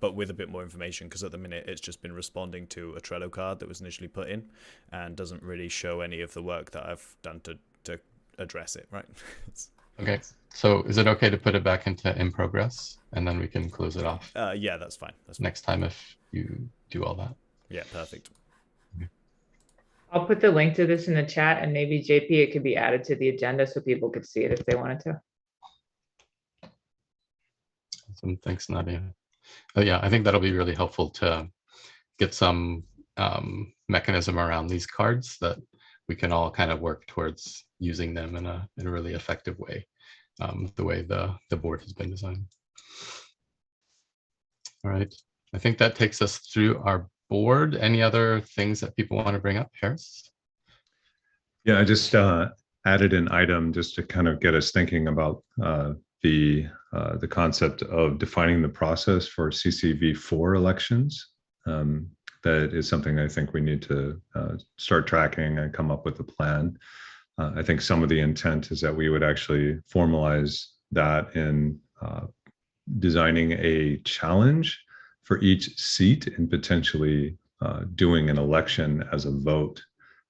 Speaker 2: But with a bit more information, because at the minute it's just been responding to a Trello card that was initially put in and doesn't really show any of the work that I've done to address it, right?
Speaker 1: Okay, so is it okay to put it back into in progress and then we can close it off?
Speaker 2: Yeah, that's fine.
Speaker 1: Next time if you do all that.
Speaker 2: Yeah, perfect.
Speaker 4: I'll put the link to this in the chat, and maybe JP, it could be added to the agenda so people could see it if they wanted to.
Speaker 1: Awesome. Thanks, Nadia. Yeah, I think that'll be really helpful to get some mechanism around these cards that we can all kind of work towards using them in a really effective way, the way the board has been designed. All right, I think that takes us through our board. Any other things that people want to bring up, Harris?
Speaker 3: Yeah, I just added an item just to kind of get us thinking about the concept of defining the process for CCV4 elections. That is something I think we need to start tracking and come up with a plan. I think some of the intent is that we would actually formalize that in designing a challenge for each seat and potentially doing an election as a vote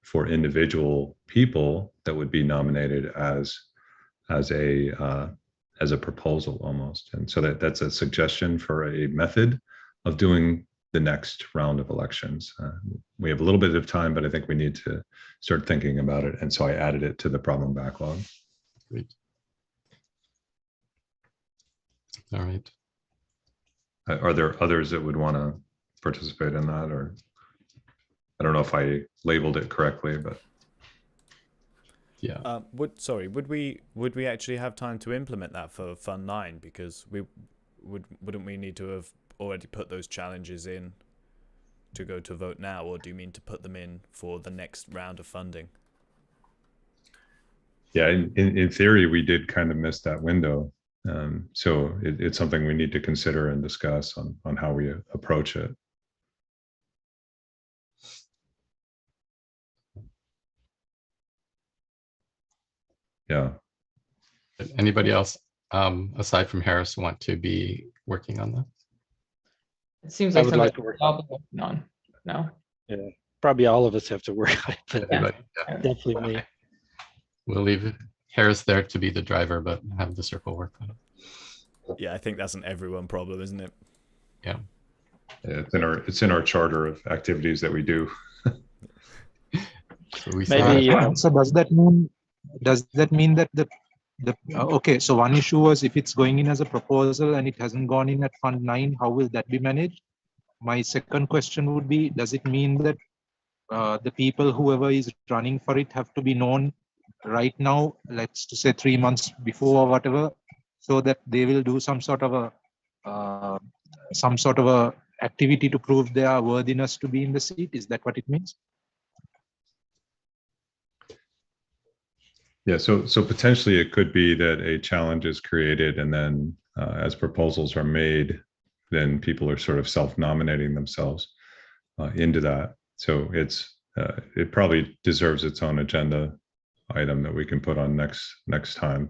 Speaker 3: for individual people that would be nominated as a proposal almost. And so that's a suggestion for a method of doing the next round of elections. We have a little bit of time, but I think we need to start thinking about it. And so I added it to the problem backlog.
Speaker 1: Great. All right.
Speaker 3: Are there others that would want to participate in that? Or I don't know if I labeled it correctly, but.
Speaker 1: Yeah.
Speaker 2: Would we actually have time to implement that for Fund 9? Because wouldn't we need to have already put those challenges in to go to vote now, or do you mean to put them in for the next round of funding?
Speaker 3: Yeah, in theory, we did kind of miss that window. So it's something we need to consider and discuss on how we approach it. Yeah.
Speaker 1: Anybody else aside from Harris want to be working on that?
Speaker 4: It seems
Speaker 5: I
Speaker 4: like
Speaker 5: would
Speaker 4: something
Speaker 5: like to work
Speaker 4: we're all working on. No.
Speaker 5: Yeah, probably all of us have to work on it, but
Speaker 1: Everybody, yeah.
Speaker 5: definitely me.
Speaker 1: Okay. We'll leave Harris there to be the driver, but have the circle work on it.
Speaker 2: Yeah, I think that's an everyone problem, isn't it?
Speaker 1: Yeah.
Speaker 3: Yeah, it's in our charter of activities that we do.
Speaker 1: So we
Speaker 5: Maybe
Speaker 7: So does that mean that the okay, so one issue was if it's going in as a proposal and it hasn't gone in at Fund 9, how will that be managed? My second question would be, does it mean that the people, whoever is running for it, have to be known right now, let's to say 3 months before or whatever, so that they will do some sort of a activity to prove their worthiness to be in the seat? Is that what it means?
Speaker 3: Yeah, so potentially it could be that a challenge is created, and then as proposals are made, then people are sort of self-nominating themselves into that. So it probably deserves its own agenda item that we can put on next time.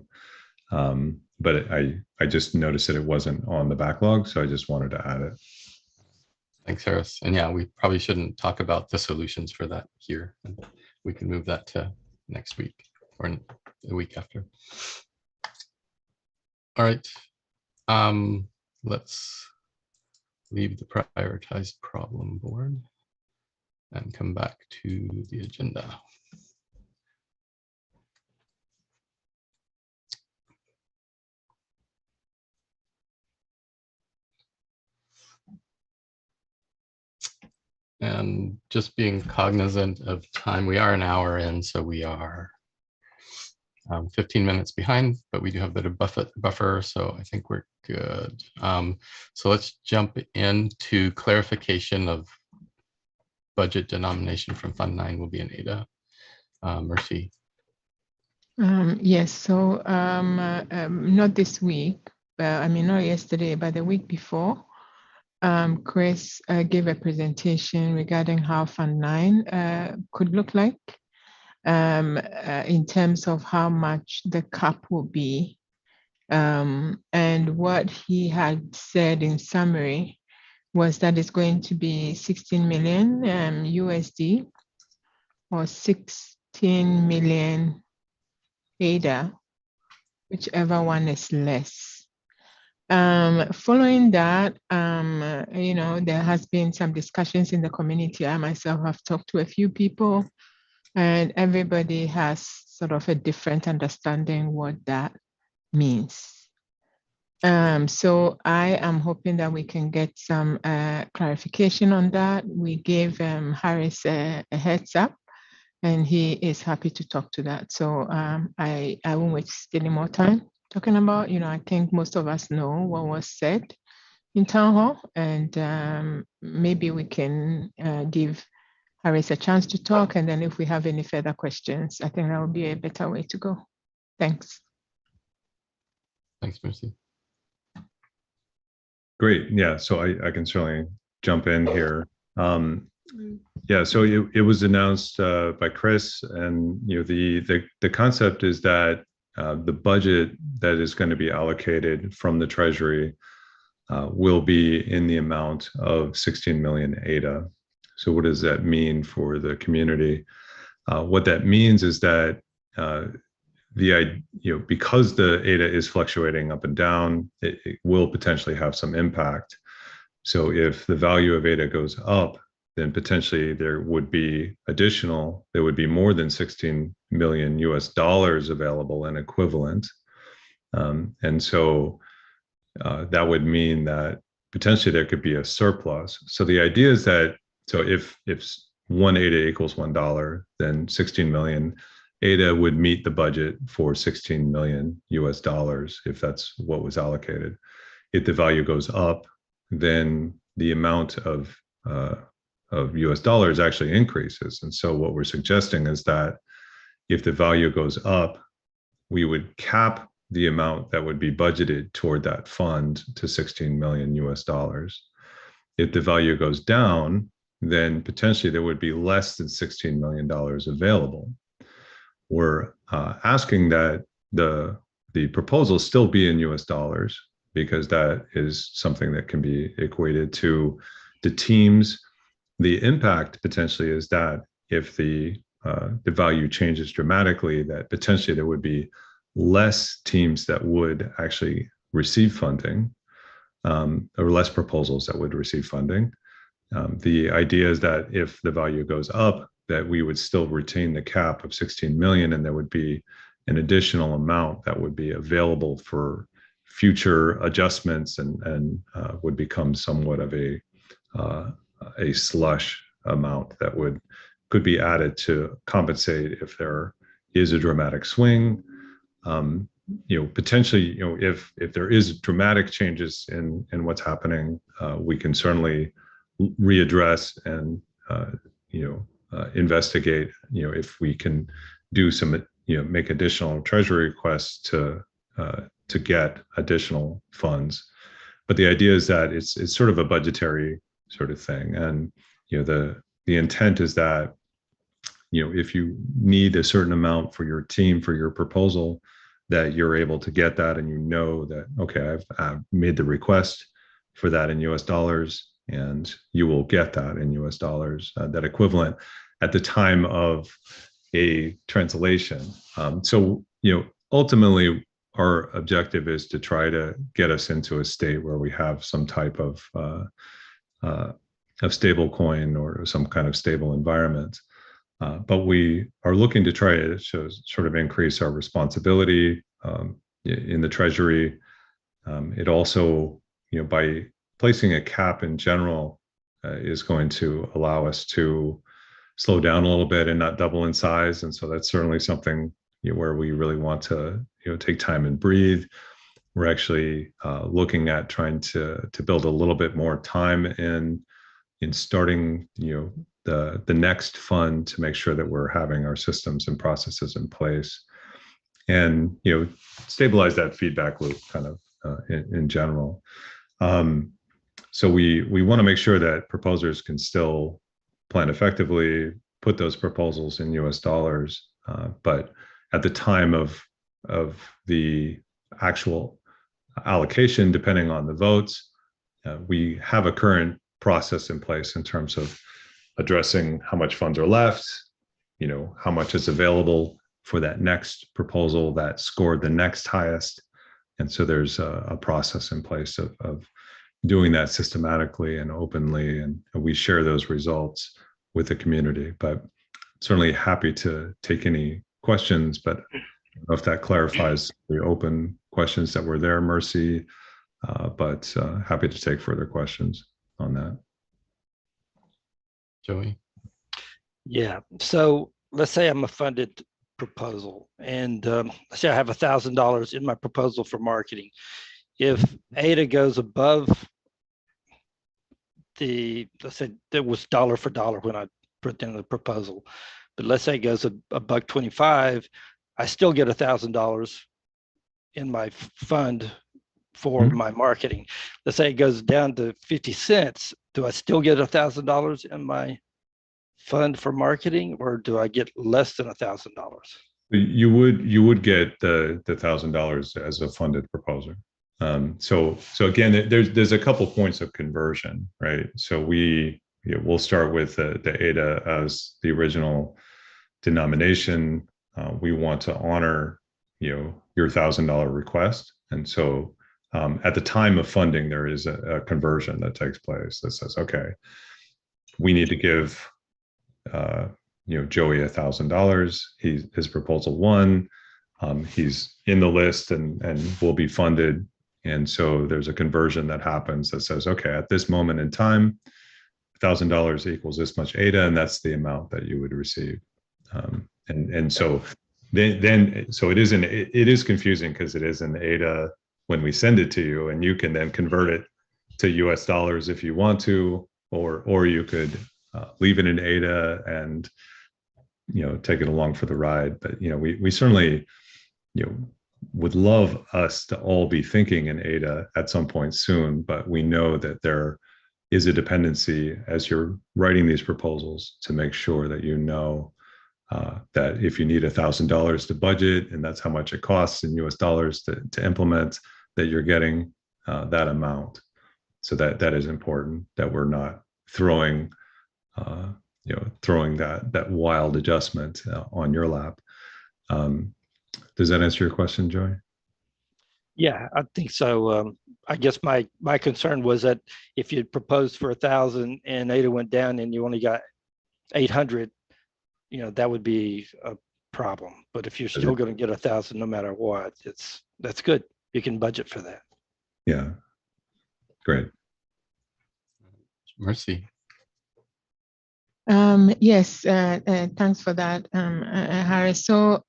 Speaker 3: But I just noticed that it wasn't on the backlog, so I just wanted to add it.
Speaker 1: Thanks, Harris. And yeah, we probably shouldn't talk about the solutions for that here. We can move that to next week or the week after. All right. Let's leave the prioritized problem board and come back to the agenda. And just being cognizant of time, we are an hour in, so we are 15 minutes behind, but we do have a bit of buffer, so I think we're good. So let's jump into clarification of budget denomination from Fund 9 will be in ADA. Mercy.
Speaker 8: Yes, so not this week, but I mean, not yesterday, but the week before, Chris gave a presentation regarding how Fund 9 could look like in terms of how much the cap will be. And what he had said in summary was that it's going to be 16 million USD or 16 million ADA, whichever one is less. Following that, there has been some discussions in the community. I myself have talked to a few people, and everybody has sort of a different understanding what that means. So I am hoping that we can get some clarification on that. We gave Harris a heads up, and he is happy to talk to that. So I won't waste any more time talking about, I think most of us know what was said in town hall, and maybe we can give Harris a chance to talk. And then if we have any further questions, I think that would be a better way to go. Thanks.
Speaker 1: Thanks, Mercy.
Speaker 3: Great. Yeah, so I can certainly jump in here. Yeah, so it was announced by Chris, and the concept is that the budget that is going to be allocated from the Treasury will be in the amount of 16 million ADA. So what does that mean for the community? What that means is that because the ADA is fluctuating up and down, it will potentially have some impact. So if the value of ADA goes up, then potentially there would be more than 16 million US dollars available and equivalent. And so that would mean that potentially there could be a surplus. So the idea is that, so if one ADA equals $1, then 16 million ADA would meet the budget for 16 million US dollars if that's what was allocated. if the value goes up, then the amount of US dollars actually increases. And so what we're suggesting is that if the value goes up, we would cap the amount that would be budgeted toward that fund to 16 million US dollars. If the value goes down, then potentially there would be less than $16 million available. We're asking that the proposal still be in US dollars, because that is something that can be equated to the teams. The impact potentially is that if the value changes dramatically, that potentially there would be less teams that would actually receive funding, or less proposals that would receive funding. The idea is that if the value goes up, that we would still retain the cap of 16 million, and there would be an additional amount that would be available for future adjustments, and would become somewhat of a slush amount that could be added to compensate if there is a dramatic swing. Potentially, if there is dramatic changes in what's happening, we can certainly readdress and investigate, if we can do some, make additional treasury requests to get additional funds. But the idea is that it's sort of a budgetary sort of thing, and the intent is that if you need a certain amount for your team, for your proposal, that you're able to get that, and that, okay, I've made the request for that in US dollars, and you will get that in US dollars, that equivalent at the time of a translation. So ultimately, our objective is to try to get us into a state where we have some type of stable coin or some kind of stable environment. But we are looking to try to sort of increase our responsibility in the Treasury. It also, by placing a cap in general, is going to allow us to slow down a little bit and not double in size. And so that's certainly something where we really want to take time and breathe. We're actually looking at trying to build a little bit more time in starting the next fund, to make sure that we're having our systems and processes in place, and stabilize that feedback loop kind of in general. So we want to make sure that proposers can still plan effectively, put those proposals in US dollars, but at the time of the actual allocation, depending on the votes, we have a current process in place in terms of addressing how much funds are left, how much is available for that next proposal that scored the next highest. And so there's a process in place of doing that systematically and openly, and we share those results with the community. But certainly happy to take any questions, but I don't know if that clarifies the open questions that were there, Mercy, but happy to take further questions on that.
Speaker 1: Joey?
Speaker 5: Yeah, so let's say I'm a funded proposal, and let's say I have $1,000 in my proposal for marketing. If ADA goes above let's say that was dollar for dollar when I put in the proposal, but let's say it goes $1.25, I still get $1,000 in my fund for my marketing. Let's say it goes down to 50 cents. Do I still get $1,000 in my fund for marketing, or do I get less than $1,000?
Speaker 3: You would get the $1,000 as a funded proposer. So again, there's a couple points of conversion, right? So we'll start with the ADA as the original denomination. We want to honor your $1,000 request, and so at the time of funding, there is a conversion that takes place that says, okay, we need to give Joey $1,000. His proposal won. He's in the list and will be funded. And so there's a conversion that happens that says, okay, at this moment in time, $1,000 equals this much ADA, and that's the amount that you would receive. And so then it is confusing because it is an ADA when we send it to you, and you can then convert it to US dollars if you want to, or you could leave it in ADA and take it along for the ride. But we certainly would love us to all be thinking in ADA at some point soon, but we know that there is a dependency as you're writing these proposals to make sure that that if you need $1,000 to budget, and that's how much it costs in US dollars to implement, that you're getting that amount. So that is important, that we're not throwing that wild adjustment on your lap. Does that answer your question, Joy?
Speaker 5: Yeah, I think so. I guess my concern was that if you proposed for 1,000 and ADA went down and you only got 800, that would be a problem. But if you're still going to get 1,000 no matter what, that's good. You can budget for that.
Speaker 3: Yeah, great.
Speaker 1: Mercy.
Speaker 8: Yes, thanks for that, Harry. So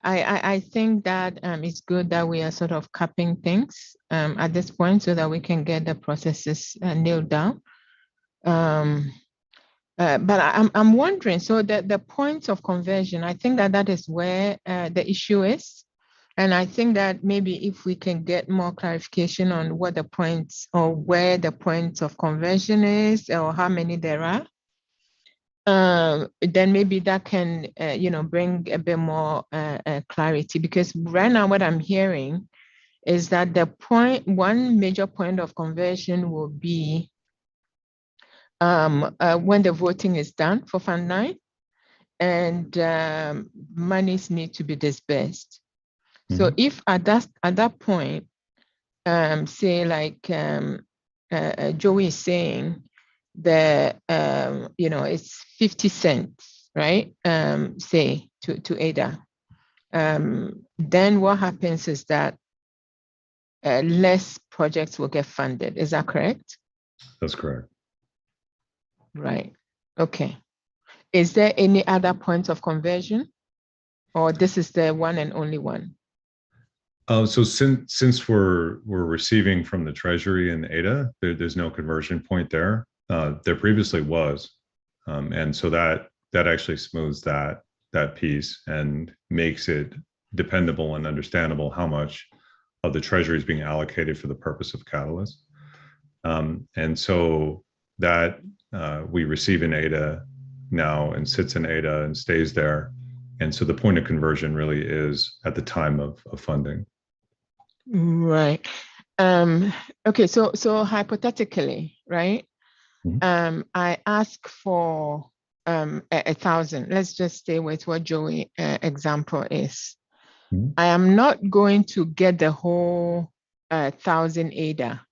Speaker 8: I think that it's good that we are sort of capping things at this point so that we can get the processes nailed down. But I'm wondering, so the points of conversion, I think that is where the issue is. And I think that maybe if we can get more clarification on what the points or where the points of conversion is or how many there are, then maybe that can, bring a bit more clarity. Because right now what I'm hearing is that one major point of conversion will be when the voting is done for Fund 9 and monies need to be disbursed. So if at that point, say like Joey is saying, it's 50 cents, right? Say to ADA. Then what happens is that less projects will get funded. Is that correct?
Speaker 3: That's correct.
Speaker 8: Right. Okay. Is there any other points of conversion, or this is the one and only one?
Speaker 3: So since we're receiving from the Treasury and ADA, there's no conversion point there. There previously was, and so that actually smooths that piece and makes it dependable and understandable how much of the Treasury is being allocated for the purpose of Catalyst. And so that we receive in ADA now and sits in ADA and stays there. And so the point of conversion really is at the time of funding.
Speaker 8: Right. Okay, so hypothetically, right? I ask for 1,000. Let's just stay with what Joey example is. I am not going to get the whole 1,000 ADA.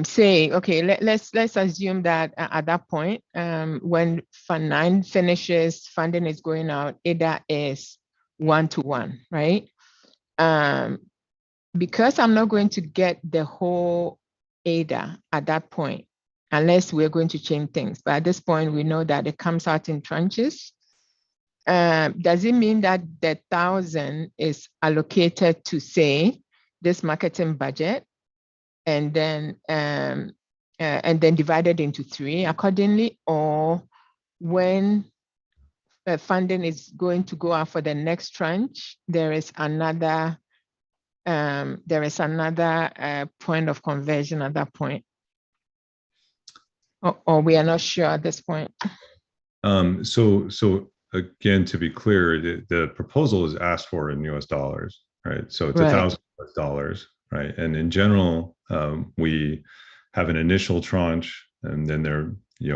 Speaker 8: Say, okay, let's assume that at that point, when Fund 9 finishes, funding is going out, ADA is 1-to-1, right? Because I'm not going to get the whole ADA at that point, unless we're going to change things. But at this point, we know that it comes out in tranches. Does it mean that the 1,000 is allocated to, say, this marketing budget, and then divided into 3 accordingly? Or when funding is going to go out for the next tranche, there is another point of conversion at that point? Or we are not sure at this point?
Speaker 3: So again, to be clear, the proposal is asked for in US dollars, right? So it's $1,000, right? And in general, we have an initial tranche, and then there,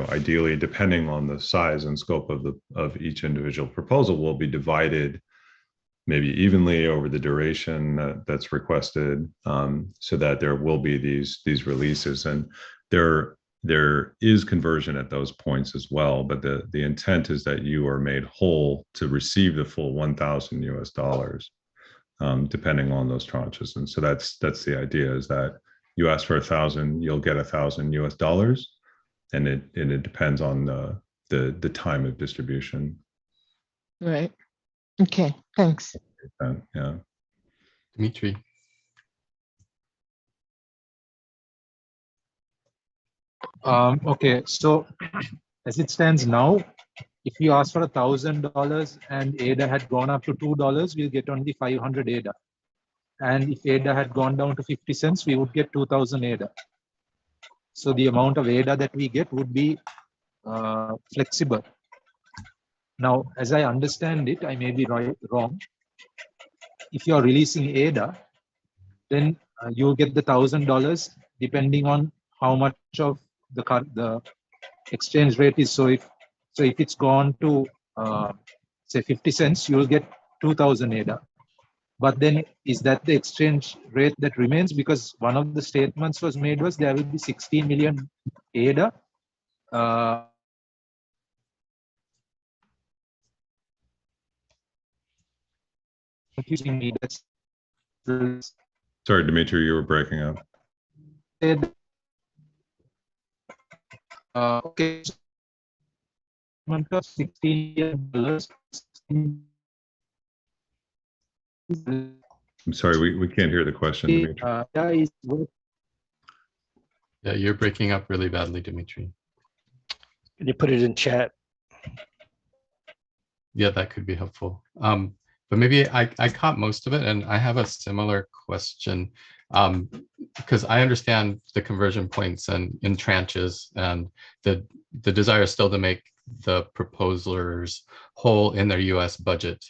Speaker 3: ideally, depending on the size and scope of each individual proposal, will be divided maybe evenly over the duration that's requested, so that there will be these releases. And there is conversion at those points as well, but the intent is that you are made whole to receive the full $1,000 depending on those tranches. And so that's the idea, is that you ask for 1,000, you'll get $1,000, and it depends on the time of distribution.
Speaker 8: Right. Okay, thanks.
Speaker 3: Yeah.
Speaker 1: Dimitri.
Speaker 7: Okay, so as it stands now, if you ask for $1,000 and ADA had gone up to $2, we'll get only 500 ADA. And if ADA had gone down to 50 cents, we would get 2,000 ADA. So the amount of ADA that we get would be flexible. Now, as I understand it, I may be wrong. If you are releasing ADA, then you'll get the $1,000 depending on how much of the exchange rate is. So if it's gone to say 50 cents, you'll get 2,000 ADA. But then is that the exchange rate that remains? Because one of the statements was made was there will be 16 million ADA. Confusing me. That's
Speaker 3: Sorry, Dimitri, you were breaking up.
Speaker 7: Okay. $16
Speaker 3: I'm sorry, we can't hear the question, Dimitri.
Speaker 1: Yeah, you're breaking up really badly, Dimitri.
Speaker 5: Can you put it in chat?
Speaker 1: Yeah, that could be helpful. But maybe I caught most of it, and I have a similar question because I understand the conversion points and in tranches, and the desire is still to make the proposers whole in their US budget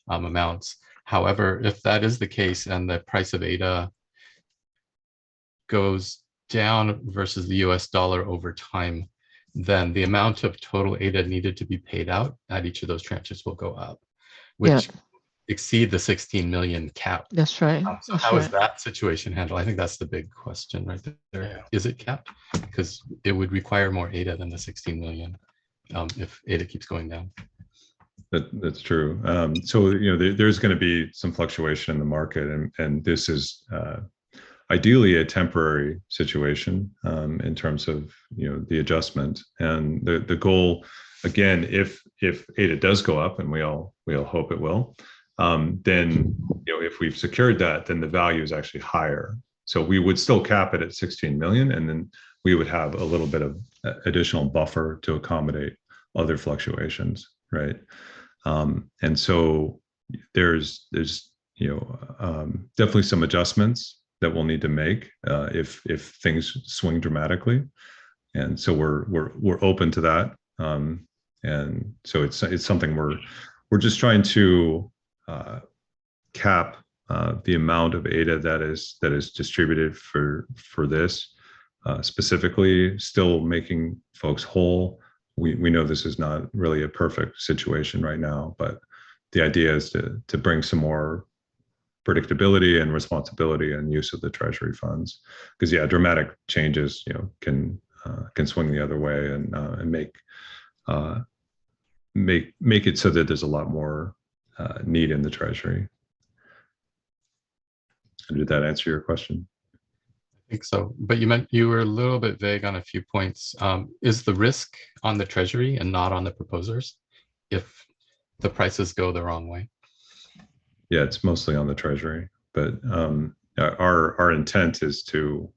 Speaker 1: amounts. However, if that is the case and the price of ADA goes down versus the US dollar over time, then the amount of total ADA needed to be paid out at each of those tranches will go up, which exceed the 16 million cap.
Speaker 8: That's right.
Speaker 1: So how is that situation handled? I think that's the big question right there. Yeah. Is it capped? Because it would require more ADA than the 16 million if ADA keeps going down.
Speaker 3: That's true. So there's going to be some fluctuation in the market, and this is ideally a temporary situation in terms of the adjustment. And the goal, again, if ADA does go up, and we all hope it will, then if we've secured that, then the value is actually higher. So we would still cap it at 16 million, and then we would have a little bit of additional buffer to accommodate other fluctuations, right? And so there's definitely some adjustments that we'll need to make if things swing dramatically, and so we're open to that. And so it's something we're just trying to cap the amount of ADA that is distributed for this specifically, still making folks whole. We know this is not really a perfect situation right now, but the idea is to bring some more predictability and responsibility and use of the treasury funds, because dramatic changes can swing the other way and make it so that there's a lot more need in the treasury. Did that answer your question?
Speaker 1: I think so, but you were a little bit vague on a few points. Is the risk on the treasury and not on the proposers if the prices go the wrong way?
Speaker 3: Yeah, it's mostly on the treasury, but our intent is to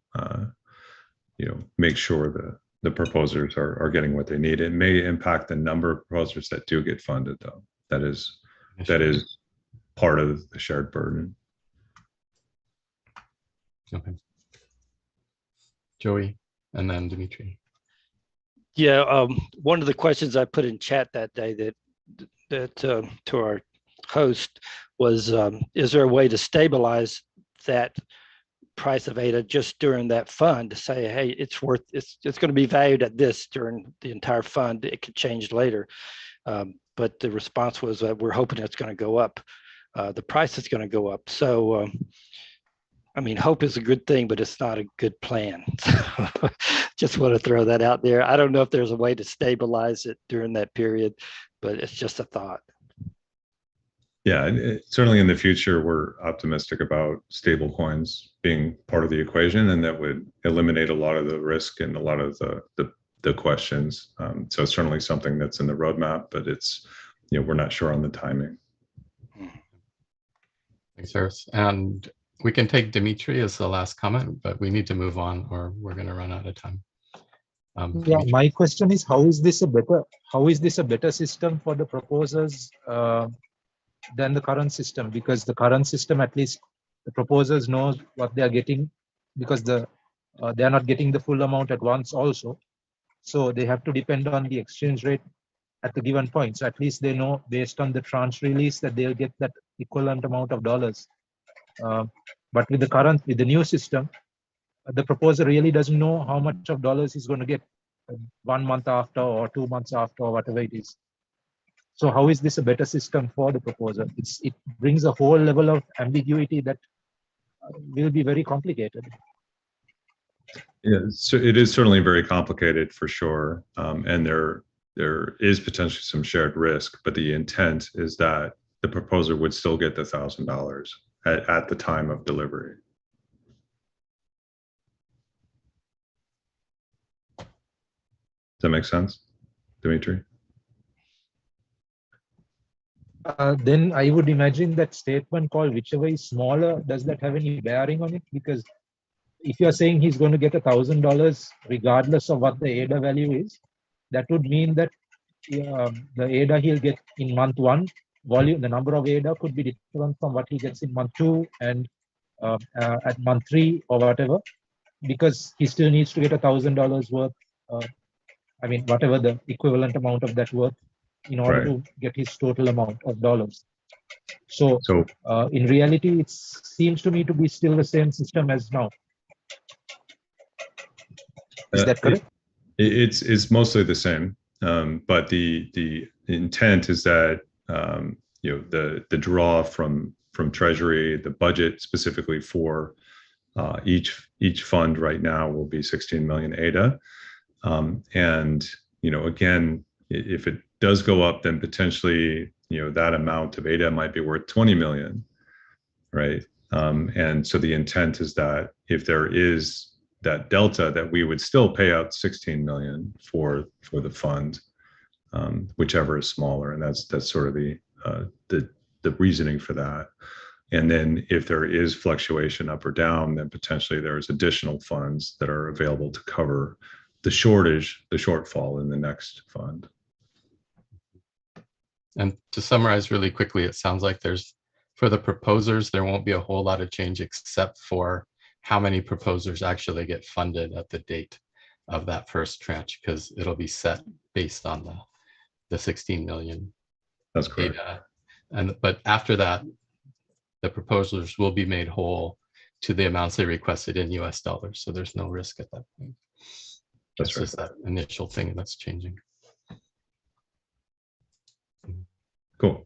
Speaker 3: make sure the proposers are getting what they need. It may impact the number of proposers that do get funded, though. That is part of the shared burden.
Speaker 1: Okay. Joey, and then Dimitri.
Speaker 5: Yeah, one of the questions I put in chat that day that to our host was, is there a way to stabilize that price of ADA just during that fund, to say, hey, it's going to be valued at this during the entire fund. It could change later. But the response was that we're hoping it's going to go up. The price is going to go up. So, I mean, hope is a good thing, but it's not a good plan. So just want to throw that out there. I don't know if there's a way to stabilize it during that period, but it's just a thought.
Speaker 3: Yeah, certainly in the future, we're optimistic about stable coins being part of the equation, and that would eliminate a lot of the risk and a lot of the questions. So it's certainly something that's in the roadmap, but it's, we're not sure on the timing.
Speaker 1: Thanks, Rhys. And we can take Dimitri as the last comment, but we need to move on or we're going to run out of time.
Speaker 7: Yeah,
Speaker 1: Dimitri.
Speaker 7: my question is, how is this a better system for the proposers than the current system? Because the current system, at least the proposers know what they are getting, because they are not getting the full amount at once also. So they have to depend on the exchange rate at the given point. So at least they know based on the tranche release that they'll get that equivalent amount of dollars. But with the new system, the proposer really doesn't know how much of dollars he's going to get 1 month after or 2 months after or whatever it is. So how is this a better system for the proposer? It brings a whole level of ambiguity that will be very complicated.
Speaker 3: Yeah, so it is certainly very complicated for sure, and there is potentially some shared risk, but the intent is that the proposer would still get the $1,000 at the time of delivery. Does that make sense, Dimitri?
Speaker 7: Then I would imagine that statement called whichever is smaller, does that have any bearing on it? Because if you're saying he's going to get $1,000 regardless of what the ADA value is, that would mean that the ADA he'll get in month 1, volume, the number of ADA could be different from what he gets in month 2 and at month 3 or whatever, because he still needs to get $1,000 worth. I mean, whatever the equivalent amount of that worth in order to get his total amount of dollars. So in reality, it seems to me to be still the same system as now. Is that correct?
Speaker 3: It's mostly the same, but the intent is that the draw from Treasury, the budget specifically for each fund right now will be 16 million ADA, and again, if it does go up, then potentially that amount of ADA might be worth 20 million, right? And so the intent is that if there is that delta, that we would still pay out 16 million for the fund, whichever is smaller, and that's sort of the reasoning for that. And then if there is fluctuation up or down, then potentially there's additional funds that are available to cover the shortfall in the next fund.
Speaker 1: And to summarize really quickly, it sounds like for the proposers, there won't be a whole lot of change except for how many proposers actually get funded at the date of that first tranche, because it'll be set based on the 16 million.
Speaker 3: That's correct.
Speaker 1: Data. But after that, the proposers will be made whole to the amounts they requested in US dollars. So there's no risk at that point.
Speaker 3: That's
Speaker 1: it's
Speaker 3: right.
Speaker 1: just that initial thing that's changing.
Speaker 3: Cool.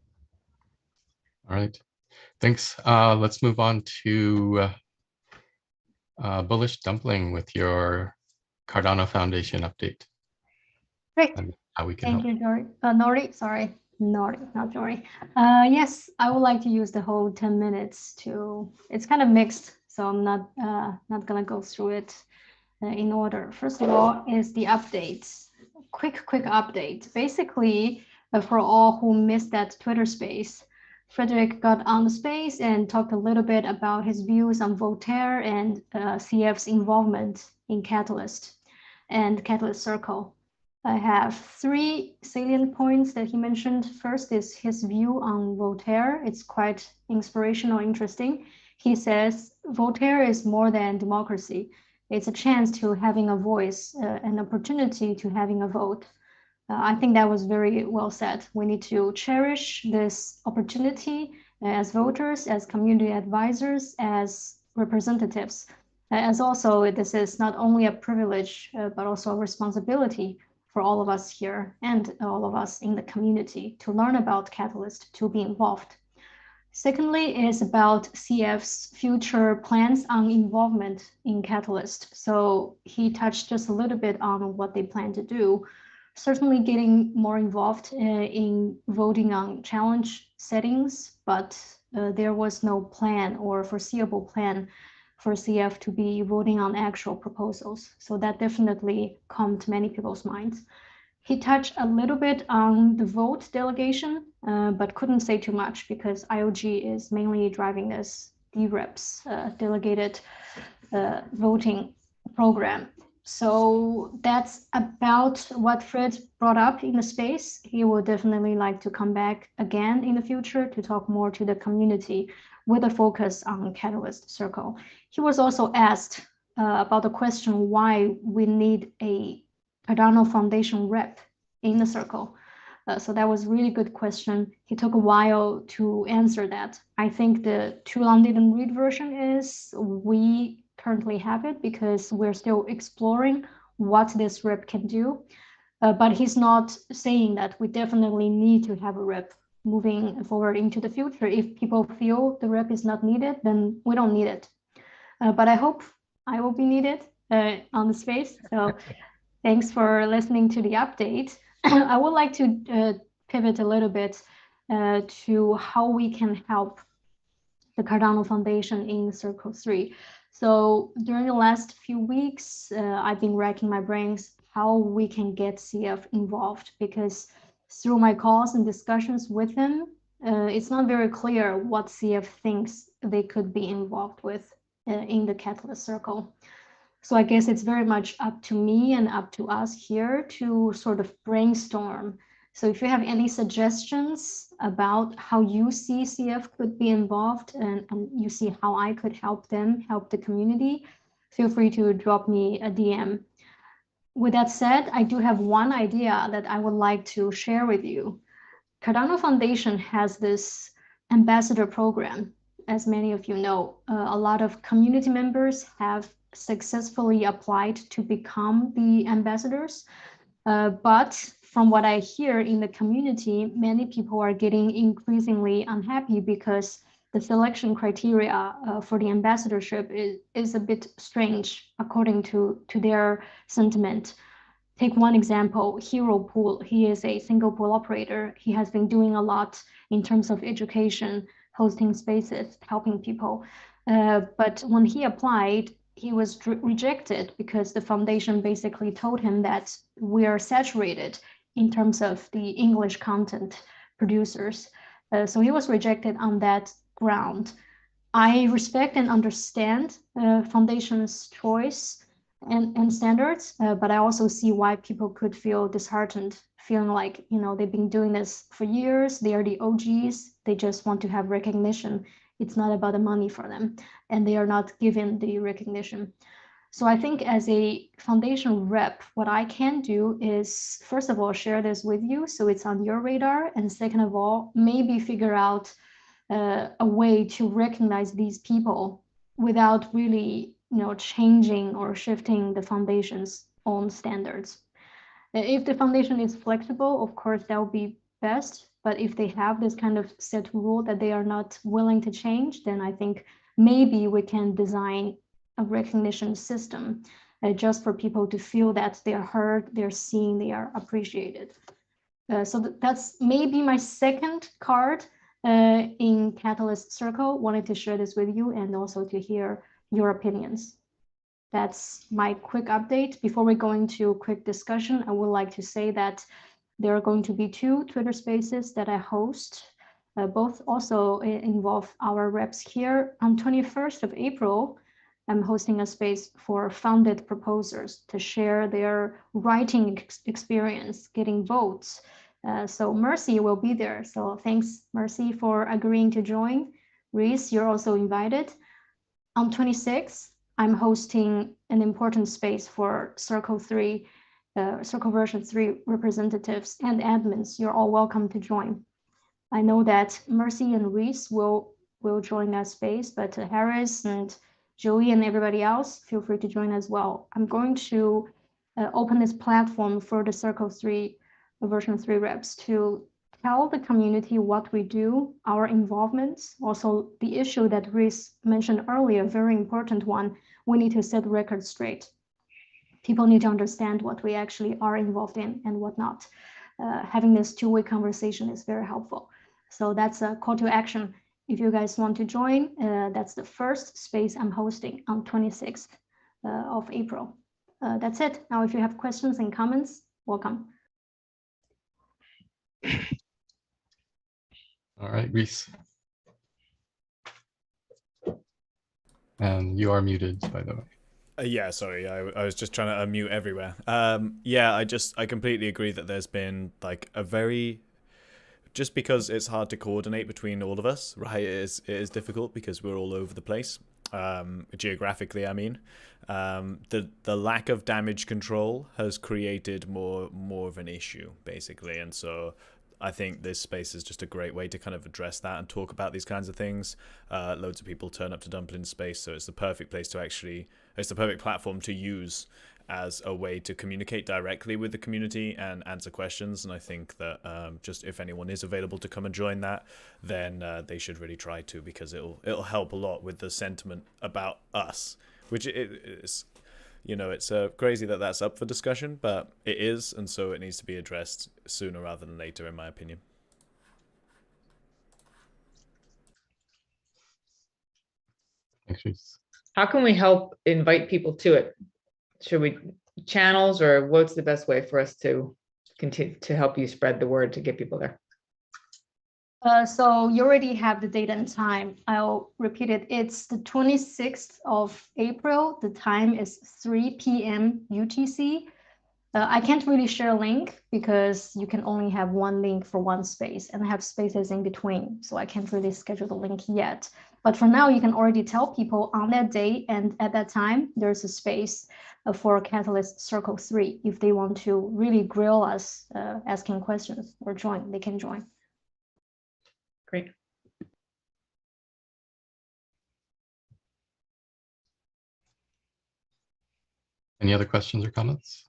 Speaker 1: All right. Thanks. Let's move on to Bullish Dumpling with your Cardano Foundation update.
Speaker 9: Great.
Speaker 1: And how we can help.
Speaker 9: Thank you, Jory. Nori, sorry. Nori, not Jory. Yes, I would like to use the whole 10 minutes it's kind of mixed, so I'm not gonna go through it in order. First of all is the updates. Quick update. Basically, for all who missed that Twitter space, Frederick got on the space and talked a little bit about his views on Voltaire and CF's involvement in Catalyst and Catalyst Circle. I have 3 salient points that he mentioned. First is his view on Voltaire. It's quite inspirational, interesting. He says, Voltaire is more than democracy. It's a chance to having a voice, an opportunity to having a vote. I think that was very well said. We need to cherish this opportunity as voters, as community advisors, as representatives. As also, this is not only a privilege, but also a responsibility for all of us here and all of us in the community to learn about Catalyst, to be involved. Secondly is about CF's future plans on involvement in Catalyst. So he touched just a little bit on what they plan to do. Certainly getting more involved in voting on challenge settings, but there was no plan or foreseeable plan for CF to be voting on actual proposals. So that definitely calmed many people's minds. He touched a little bit on the vote delegation, but couldn't say too much because IOG is mainly driving this DREPS, delegated voting program. So that's about what Fred brought up in the space. He will definitely like to come back again in the future to talk more to the community with a focus on Catalyst Circle. He was also asked about the question why we need a Cardano Foundation rep in the circle. So that was a really good question. He took a while to answer that. I think the too long didn't read version is we currently have it because we're still exploring what this rep can do. But he's not saying that we definitely need to have a rep moving forward into the future. If people feel the rep is not needed, then we don't need it. But I hope I will be needed on the space. So thanks for listening to the update. I would like to pivot a little bit to how we can help the Cardano Foundation in Circle 3. So during the last few weeks, I've been racking my brains how we can get CF involved, because through my calls and discussions with them, it's not very clear what CF thinks they could be involved with in the Catalyst Circle. So I guess it's very much up to me and up to us here to sort of brainstorm. So if you have any suggestions about how you see CF could be involved and you see how I could help them, help the community, feel free to drop me a DM. With that said, I do have one idea that I would like to share with you. Cardano Foundation has this ambassador program. As many of you know, a lot of community members have successfully applied to become the ambassadors. But from what I hear in the community, many people are getting increasingly unhappy because the selection criteria for the ambassadorship is a bit strange according to their sentiment. Take one example, Hero Pool. He is a single pool operator. He has been doing a lot in terms of education, hosting spaces, helping people. But when he applied, he was rejected because the foundation basically told him that we are saturated in terms of the English content producers. So he was rejected on that ground. I respect and understand foundation's choice and standards, but I also see why people could feel disheartened, feeling like, you know, they've been doing this for years, they are the OGs, they just want to have recognition. It's not about the money for them, and they are not given the recognition. So I think as a foundation rep, what I can do is, first of all, share this with you so it's on your radar, and second of all, maybe figure out a way to recognize these people without really, you know, changing or shifting the foundation's own standards. If the foundation is flexible, of course, that would be best. But if they have this kind of set rule that they are not willing to change, then I think maybe we can design a recognition system just for people to feel that they are heard, they're seen, they are appreciated. So that's maybe my second card in Catalyst Circle. Wanted to share this with you and also to hear your opinions. That's my quick update. Before we go into a quick discussion, I would like to say that there are going to be 2 Twitter spaces that I host. Both also involve our reps here. On 21st of April, I'm hosting a space for founded proposers to share their writing experience, getting votes. So Mercy will be there. So thanks, Mercy, for agreeing to join. Rhys, you're also invited. On 26th, I'm hosting an important space for Circle 3, Circle version 3 representatives and admins. You're all welcome to join. I know that Mercy and Rhys will join that space, but Harris and Joey and everybody else, feel free to join as well. I'm going to open this platform for the Circle 3 version 3 reps to tell the community what we do, our involvements, also the issue that Rhys mentioned earlier, very important one, we need to set records straight. People need to understand what we actually are involved in and what not. Having this two-way conversation is very helpful. So that's a call to action. If you guys want to join, that's the first space I'm hosting on 26th of April. That's it. Now, if you have questions and comments, welcome.
Speaker 1: All right, Rhys. And you are muted, by the way.
Speaker 2: Yeah, sorry, I was just trying to unmute everywhere. Yeah, I completely agree that there's been like a very, just because it's hard to coordinate between all of us, right? It is difficult because we're all over the place, geographically. I mean, the lack of damage control has created more of an issue, basically, and so I think this space is just a great way to kind of address that and talk about these kinds of things. Loads of people turn up to Dumpling Space, so it's the perfect place to actually, it's the perfect platform to use as a way to communicate directly with the community and answer questions. And I think that just if anyone is available to come and join that, then they should really try to, because it'll help a lot with the sentiment about us, which is, you know, it's crazy that that's up for discussion, but it is, and so it needs to be addressed sooner rather than later, in my opinion.
Speaker 1: Thanks, Rhys.
Speaker 4: How can we help invite people to it? Should we channels, or what's the best way for us to continue to help you spread the word to get people there?
Speaker 9: So you already have the date and time. I'll repeat it. It's the 26th of April. The time is 3 p.m. UTC. I can't really share a link because you can only have one link for one space, and I have spaces in between, so I can't really schedule the link yet. But for now, you can already tell people on that day and at that time, there's a space for Catalyst Circle 3. If they want to really grill us, asking questions or join, they can join.
Speaker 4: Great.
Speaker 1: Any other questions or comments?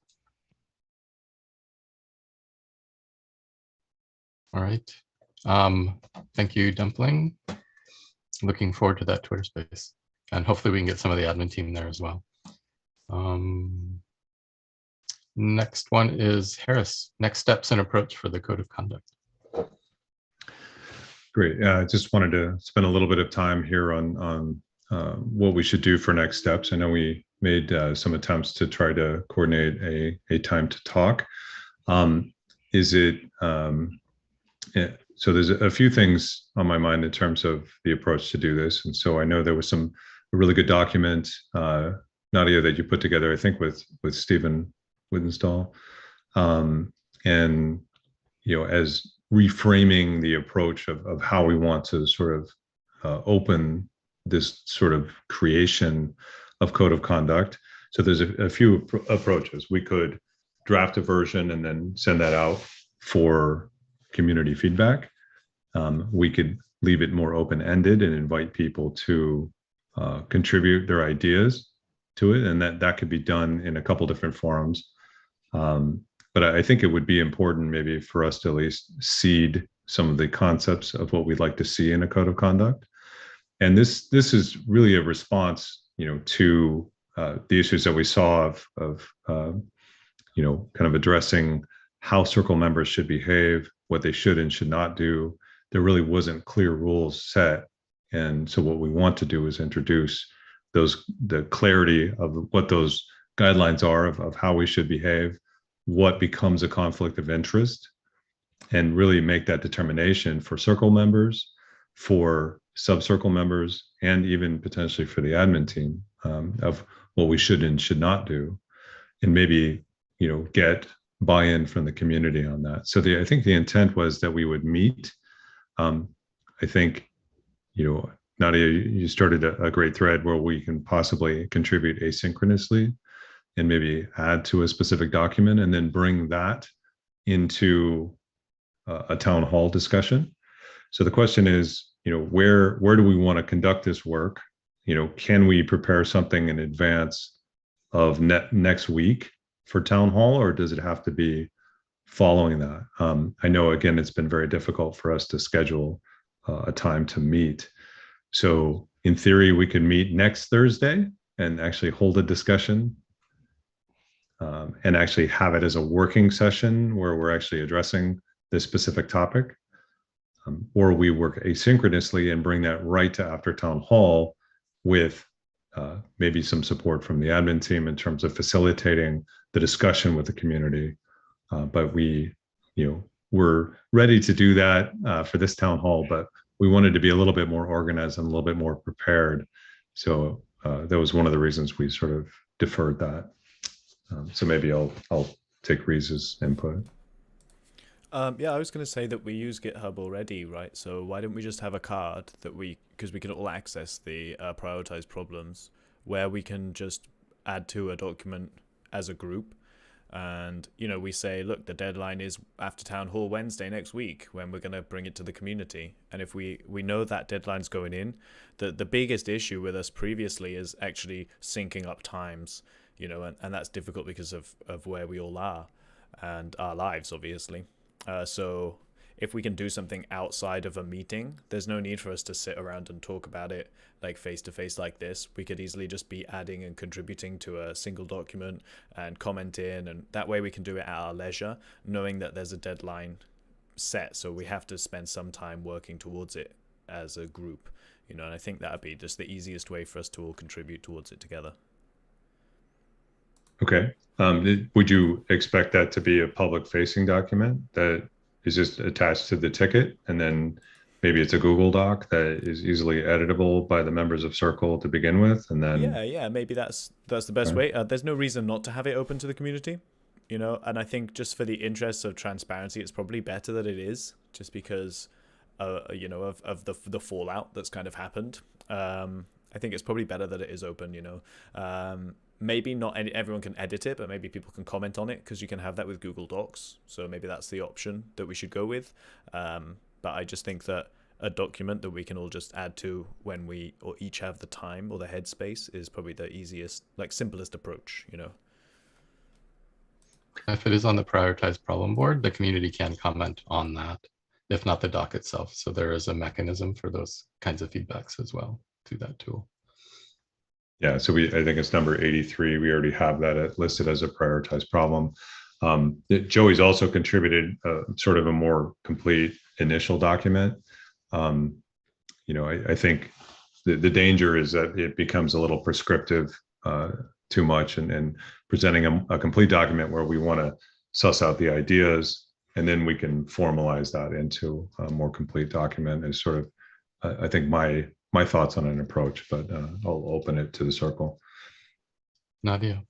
Speaker 1: All right. Thank you, Dumpling. Looking forward to that Twitter space. And hopefully we can get some of the admin team there as well. Next one is Harris. Next steps and approach for the code of conduct.
Speaker 3: Great. I just wanted to spend a little bit of time here on what we should do for next steps. I know we made some attempts to try to coordinate a time to talk. So there's a few things on my mind in terms of the approach to do this. And so I know there was a really good document, Nadia, that you put together, I think with Stephen Widenstall. And, you know, as reframing the approach of how we want to sort of open this sort of creation of code of conduct. So there's a few approaches. We could draft a version and then send that out for community feedback. We could leave it more open-ended and invite people to contribute their ideas to it, and that could be done in a couple different forums. But I think it would be important maybe for us to at least seed some of the concepts of what we'd like to see in a code of conduct. And this is really a response, you know, to the issues that we saw of you know, kind of addressing how circle members should behave, what they should and should not do. There really wasn't clear rules set. And so what we want to do is introduce the clarity of what those guidelines are of how we should behave, what becomes a conflict of interest, and really make that determination for circle members, for sub-circle members, and even potentially for the admin team of what we should and should not do, and maybe, you know, get buy-in from the community on that. So I think the intent was that we would meet. I think, you know, Nadia, you started a great thread where we can possibly contribute asynchronously and maybe add to a specific document and then bring that into a town hall discussion. So the question is, you know, where do we want to conduct this work? You know, can we prepare something in advance of next week for town hall, or does it have to be following that? I know, again, it's been very difficult for us to schedule a time to meet. So in theory, we could meet next Thursday and actually hold a discussion and actually have it as a working session where we're actually addressing this specific topic. Or we work asynchronously and bring that right to after town hall with maybe some support from the admin team in terms of facilitating the discussion with the community. But we, you know, we're ready to do that for this town hall, but we wanted to be a little bit more organized and a little bit more prepared. So that was one of the reasons we sort of deferred that. So maybe I'll take Rhys's input.
Speaker 2: Yeah, I was going to say that we use GitHub already, right? So why don't we just have a card that because we can all access the prioritized problems, where we can just add to a document as a group. And, you know, we say, look, the deadline is after Town Hall Wednesday next week when we're going to bring it to the community. And if we know that deadline's going in, the biggest issue with us previously is actually syncing up times, you know, and that's difficult because of where we all are and our lives, obviously. So if we can do something outside of a meeting, there's no need for us to sit around and talk about it like face to face like this. We could easily just be adding and contributing to a single document and commenting, and that way we can do it at our leisure, knowing that there's a deadline set. So we have to spend some time working towards it as a group, you know, and I think that would be just the easiest way for us to all contribute towards it together.
Speaker 3: Okay. Would you expect that to be a public facing document that is just attached to the ticket, and then maybe it's a Google Doc that is easily editable by the members of Circle to begin with, and then
Speaker 2: yeah, maybe that's the best way. There's no reason not to have it open to the community, you know, and I think just for the interests of transparency, it's probably better that it is, just because you know, of the fallout that's kind of happened. I think it's probably better that it is open, you know. Maybe not everyone can edit it, but maybe people can comment on it, because you can have that with Google Docs. So maybe that's the option that we should go with. But I just think that a document that we can all just add to when we or each have the time or the headspace is probably the easiest, like simplest approach, you know.
Speaker 1: If it is on the prioritized problem board, the community can comment on that, if not the doc itself. So there is a mechanism for those kinds of feedbacks as well through that tool.
Speaker 3: Yeah, so I think it's number 83. We already have that listed as a prioritized problem. Joey's also contributed sort of a more complete initial document. You know, I think the danger is that it becomes a little prescriptive too much, and presenting a complete document where we want to suss out the ideas, and then we can formalize that into a more complete document is sort of, I think, my thoughts on an approach, but I'll open it to the circle.
Speaker 1: Nadia.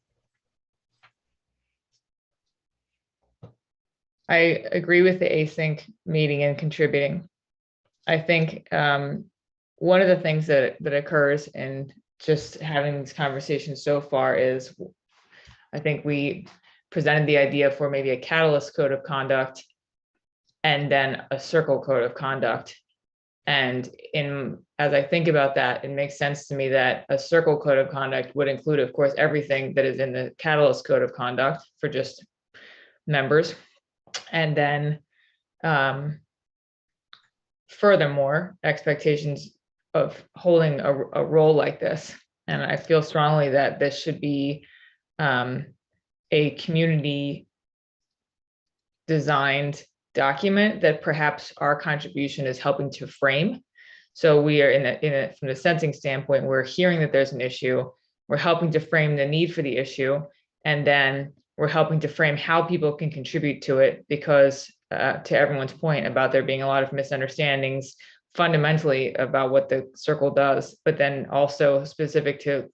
Speaker 4: I agree with the async meeting and contributing. I think one of the things that occurs in just having these conversations so far is, I think we presented the idea for maybe a catalyst code of conduct and then a circle code of conduct. And as I think about that, it makes sense to me that a circle code of conduct would include, of course, everything that is in the catalyst code of conduct for just members. And then furthermore, expectations of holding a role like this. And I feel strongly that this should be a community designed document that perhaps our contribution is helping to frame. So we are from the sensing standpoint, we're hearing that there's an issue, we're helping to frame the need for the issue, and then we're helping to frame how people can contribute to it, because to everyone's point about there being a lot of misunderstandings fundamentally about what the circle does, but then also specific to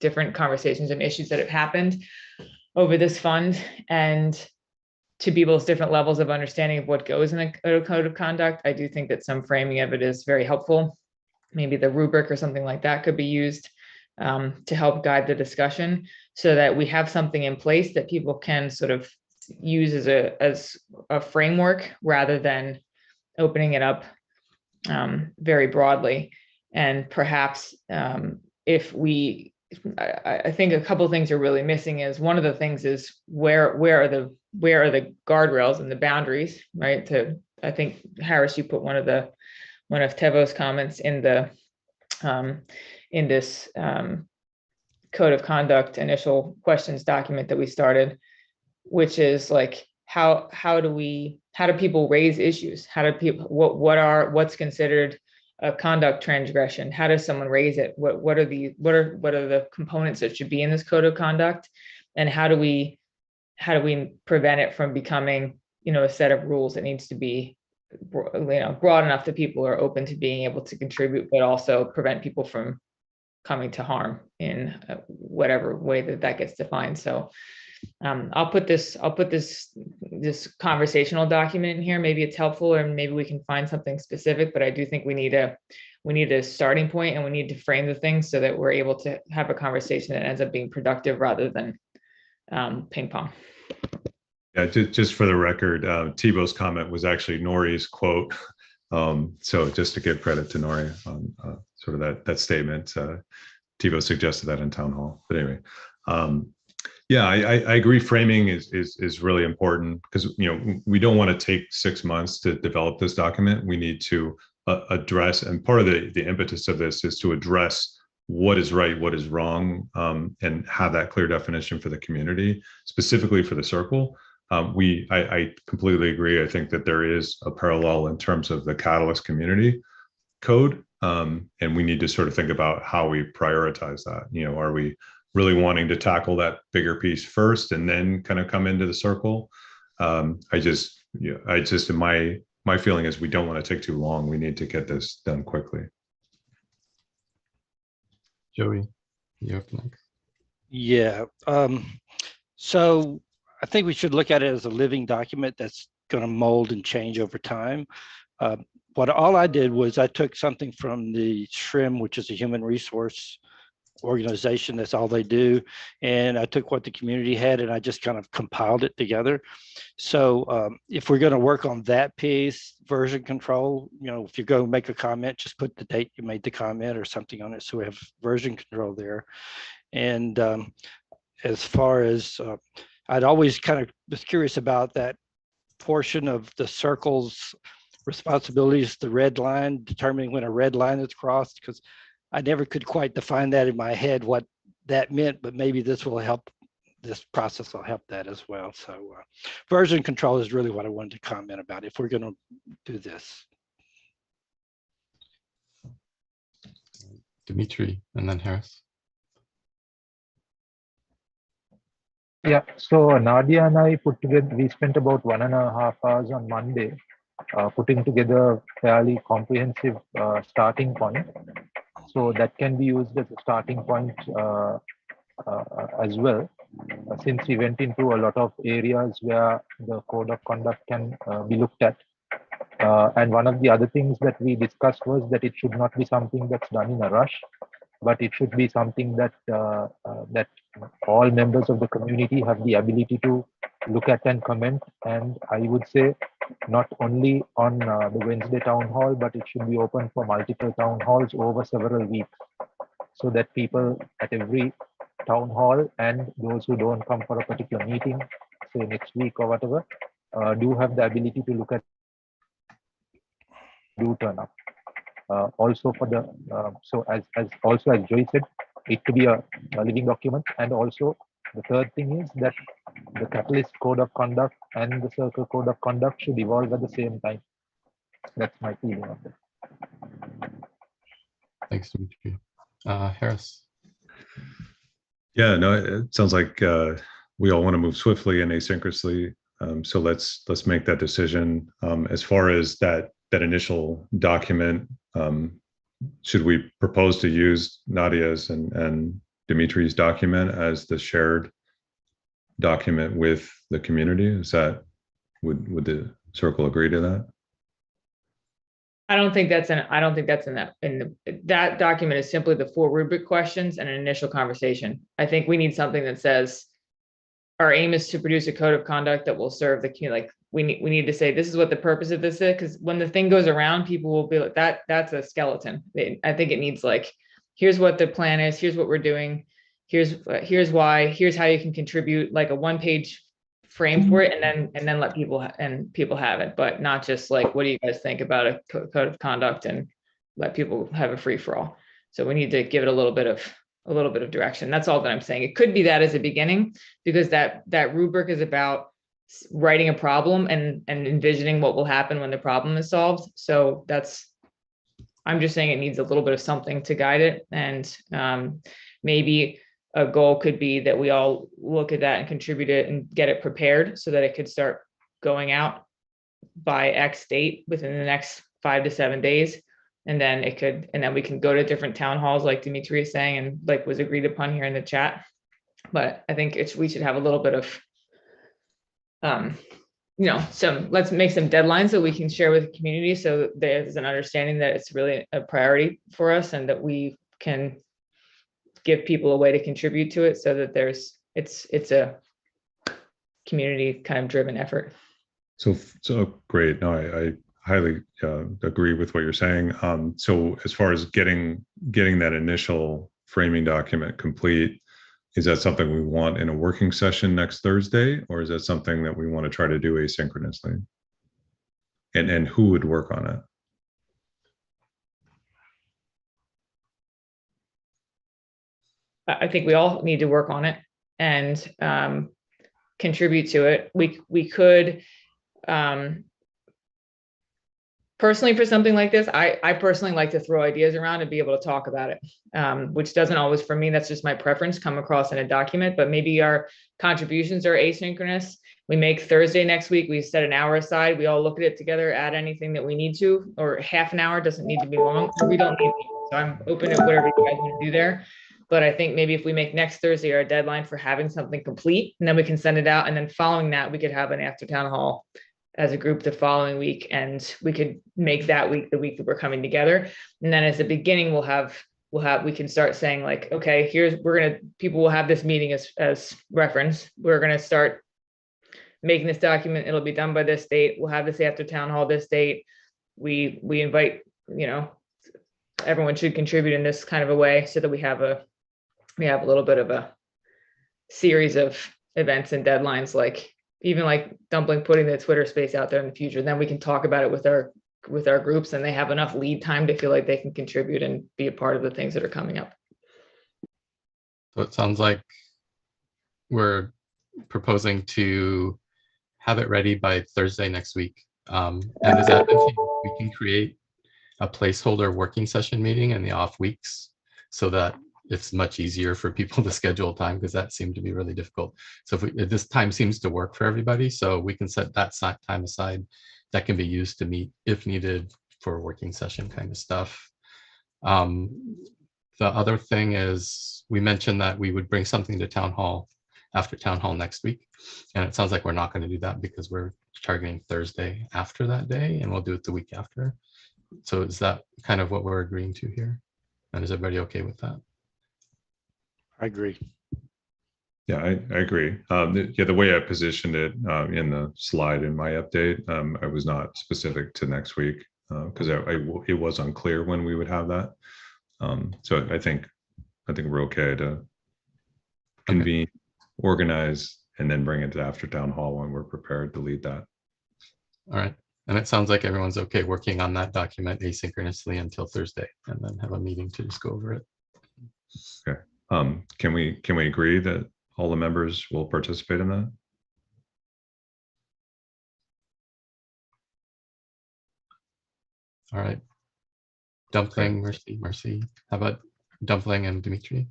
Speaker 4: different conversations and issues that have happened over this fund, and to people's different levels of understanding of what goes in a code of conduct. I do think that some framing of it is very helpful. Maybe the rubric or something like that could be used to help guide the discussion, so that we have something in place that people can sort of use as a framework, rather than opening it up very broadly. And perhaps I think a couple of things are really missing. Is one of the things is where are the guardrails and the boundaries, right? I think Harris, you put one of Tevo's comments in this code of conduct initial questions document that we started, which is like, how do people raise issues? How do people, what's considered a conduct transgression? How does someone raise it? What are the components that should be in this code of conduct? And how do we prevent it from becoming a set of rules that needs to be, broad enough that people are open to being able to contribute, but also prevent people from coming to harm in whatever way that gets defined. So I'll put this conversational document in here. Maybe it's helpful, or maybe we can find something specific, but I do think we need a starting point, and we need to frame the things so that we're able to have a conversation that ends up being productive rather than ping pong.
Speaker 3: Yeah, just for the record, Thibaut's comment was actually Nori's quote. So just to give credit to Nori on sort of that statement, Thibaut suggested that in town hall. But anyway, yeah, I agree. Framing is really important, because we don't want to take 6 months to develop this document. We need to address, and part of the impetus of this is to address what is right, what is wrong, and have that clear definition for the community, specifically for the circle. I completely agree. I think that there is a parallel in terms of the Catalyst community code, and we need to sort of think about how we prioritize that. Are we really wanting to tackle that bigger piece first and then kind of come into the circle? My feeling is we don't want to take too long. We need to get this done quickly.
Speaker 1: Joey, you're up next.
Speaker 5: Yeah. So I think we should look at it as a living document that's going to mold and change over time. All I did was I took something from the SHRM, which is a human resource organization. That's all they do. And I took what the community had and I just kind of compiled it together. So if we're going to work on that piece, version control, if you go make a comment, just put the date you made the comment or something on it, so we have version control there. And as far as I'd always kind of was curious about that portion of the circle's responsibilities, the red line, determining when a red line is crossed, because I never could quite define that in my head, what that meant, but maybe this will help. This process will help that as well. So version control is really what I wanted to comment about if we're going to do this.
Speaker 1: Dimitri, and then Harris.
Speaker 7: Yeah, so Nadia and I we spent about 1.5 hours on Monday putting together a fairly comprehensive starting point. So that can be used as a starting point as well, since we went into a lot of areas where the code of conduct can be looked at. And one of the other things that we discussed was that it should not be something that's done in a rush, but it should be something that that all members of the community have the ability to look at and comment. And I would say not only on the Wednesday town hall, but it should be open for multiple town halls over several weeks, so that people at every town hall and those who don't come for a particular meeting, say next week or whatever, do have the ability to look at, do turn up. Also for the so as Joy said, it to be a living document. And also the third thing is that the Catalyst code of conduct and the Circle code of conduct should evolve at the same time. That's my feeling of it.
Speaker 1: Thanks, Dimitri. Harris.
Speaker 3: Yeah, no, it sounds like we all want to move swiftly and asynchronously. So let's make that decision. As far as that initial document, should we propose to use Nadia's and Dimitri's document as the shared document with the community? Is that, would the circle agree to that?
Speaker 4: I don't think that's that document is simply the 4 rubric questions and an initial conversation. I think we need something that says our aim is to produce a code of conduct that will serve the community. Like we need to say this is what the purpose of this is, because when the thing goes around, people will be like, that's a skeleton. I think it needs like, here's what the plan is, here's what we're doing, here's why, here's how you can contribute, like a 1-page frame for it, and then let people have it, but not just like, what do you guys think about a code of conduct, and let people have a free for all. So we need to give it a little bit of direction. That's all that I'm saying. It could be that as a beginning, because that rubric is about writing a problem and envisioning what will happen when the problem is solved. So I'm just saying it needs a little bit of something to guide it. And maybe a goal could be that we all look at that and contribute it and get it prepared so that it could start going out by X date within the next 5 to 7 days. And then we can go to different town halls like Dimitri is saying, and like was agreed upon here in the chat. But I think we should have a little bit of, let's make some deadlines that we can share with the community, so there's an understanding that it's really a priority for us and that we can give people a way to contribute to it, so that it's a community kind of driven effort.
Speaker 3: So great. No, I highly agree with what you're saying. So as far as getting that initial framing document complete, is that something we want in a working session next Thursday, or is that something that we want to try to do asynchronously? And who would work on it?
Speaker 4: I think we all need to work on it and contribute to it. We could, personally, for something like this, I personally like to throw ideas around and be able to talk about it, which doesn't always, for me, that's just my preference, come across in a document. But maybe our contributions are asynchronous. We make Thursday next week, we set an hour aside, we all look at it together, add anything that we need to, or half an hour, doesn't need to be long. We don't need to. So I'm open to whatever you guys want to do there. But I think maybe if we make next Thursday our deadline for having something complete, and then we can send it out, and then following that, we could have an after town hall as a group the following week, and we could make that week the week that we're coming together. And then as a beginning, we can start saying like, okay, people will have this meeting as reference. We're gonna start making this document. It'll be done by this date. We'll have this after town hall this date. We invite, everyone should contribute in this kind of a way, so that we have a little bit of a series of events and deadlines, even like Dumpling putting the Twitter space out there in the future. Then we can talk about it with our groups, and they have enough lead time to feel like they can contribute and be a part of the things that are coming up.
Speaker 1: So it sounds like we're proposing to have it ready by Thursday next week. And does that mean we can create a placeholder working session meeting in the off weeks, so that it's much easier for people to schedule time, because that seemed to be really difficult. So if this time seems to work for everybody, so we can set that time aside that can be used to meet if needed for working session kind of stuff. The other thing is, we mentioned that we would bring something to town hall after town hall next week. And it sounds like we're not going to do that, because we're targeting Thursday after that day, and we'll do it the week after. So is that kind of what we're agreeing to here? And is everybody okay with that?
Speaker 5: I agree.
Speaker 3: Yeah, I agree. The way I positioned it in the slide in my update, I was not specific to next week, because it was unclear when we would have that. So I think we're okay to convene, organize, and then bring it to after town hall when we're prepared to lead that.
Speaker 1: All right. And it sounds like everyone's okay working on that document asynchronously until Thursday, and then have a meeting to just go over it.
Speaker 3: Okay. Can we agree that all the members will participate in that?
Speaker 1: All right. Dumpling, Mercy. How about Dumpling and Dimitri?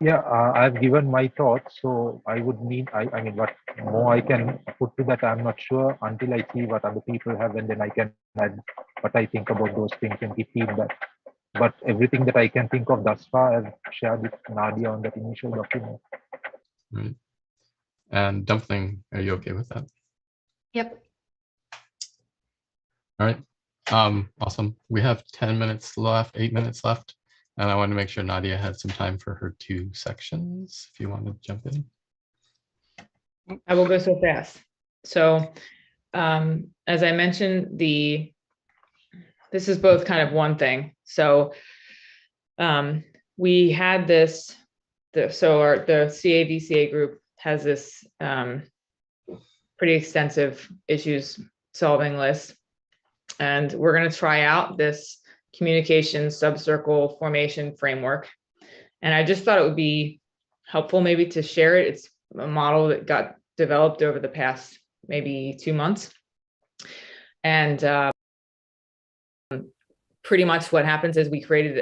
Speaker 7: Yeah, I've given my thoughts, so I would need, I mean, what more I can put to that, I'm not sure until I see what other people have, and then I can add what I think about those things and give feedback. But everything that I can think of thus far, I've shared with Nadia on that initial document.
Speaker 1: Right. And Dumpling, are you okay with that?
Speaker 9: Yep.
Speaker 1: All right. Awesome. We have 10 minutes left, 8 minutes left. And I want to make sure Nadia had some time for her 2 sections, if you want to jump in.
Speaker 4: I will go so fast. So as I mentioned, this is both kind of one thing. So we had this, the CAVCA group has this pretty extensive issues solving list. And we're going to try out this communication subcircle formation framework. And I just thought it would be helpful maybe to share it. It's a model that got developed over the past maybe 2 months. And pretty much what happens is we created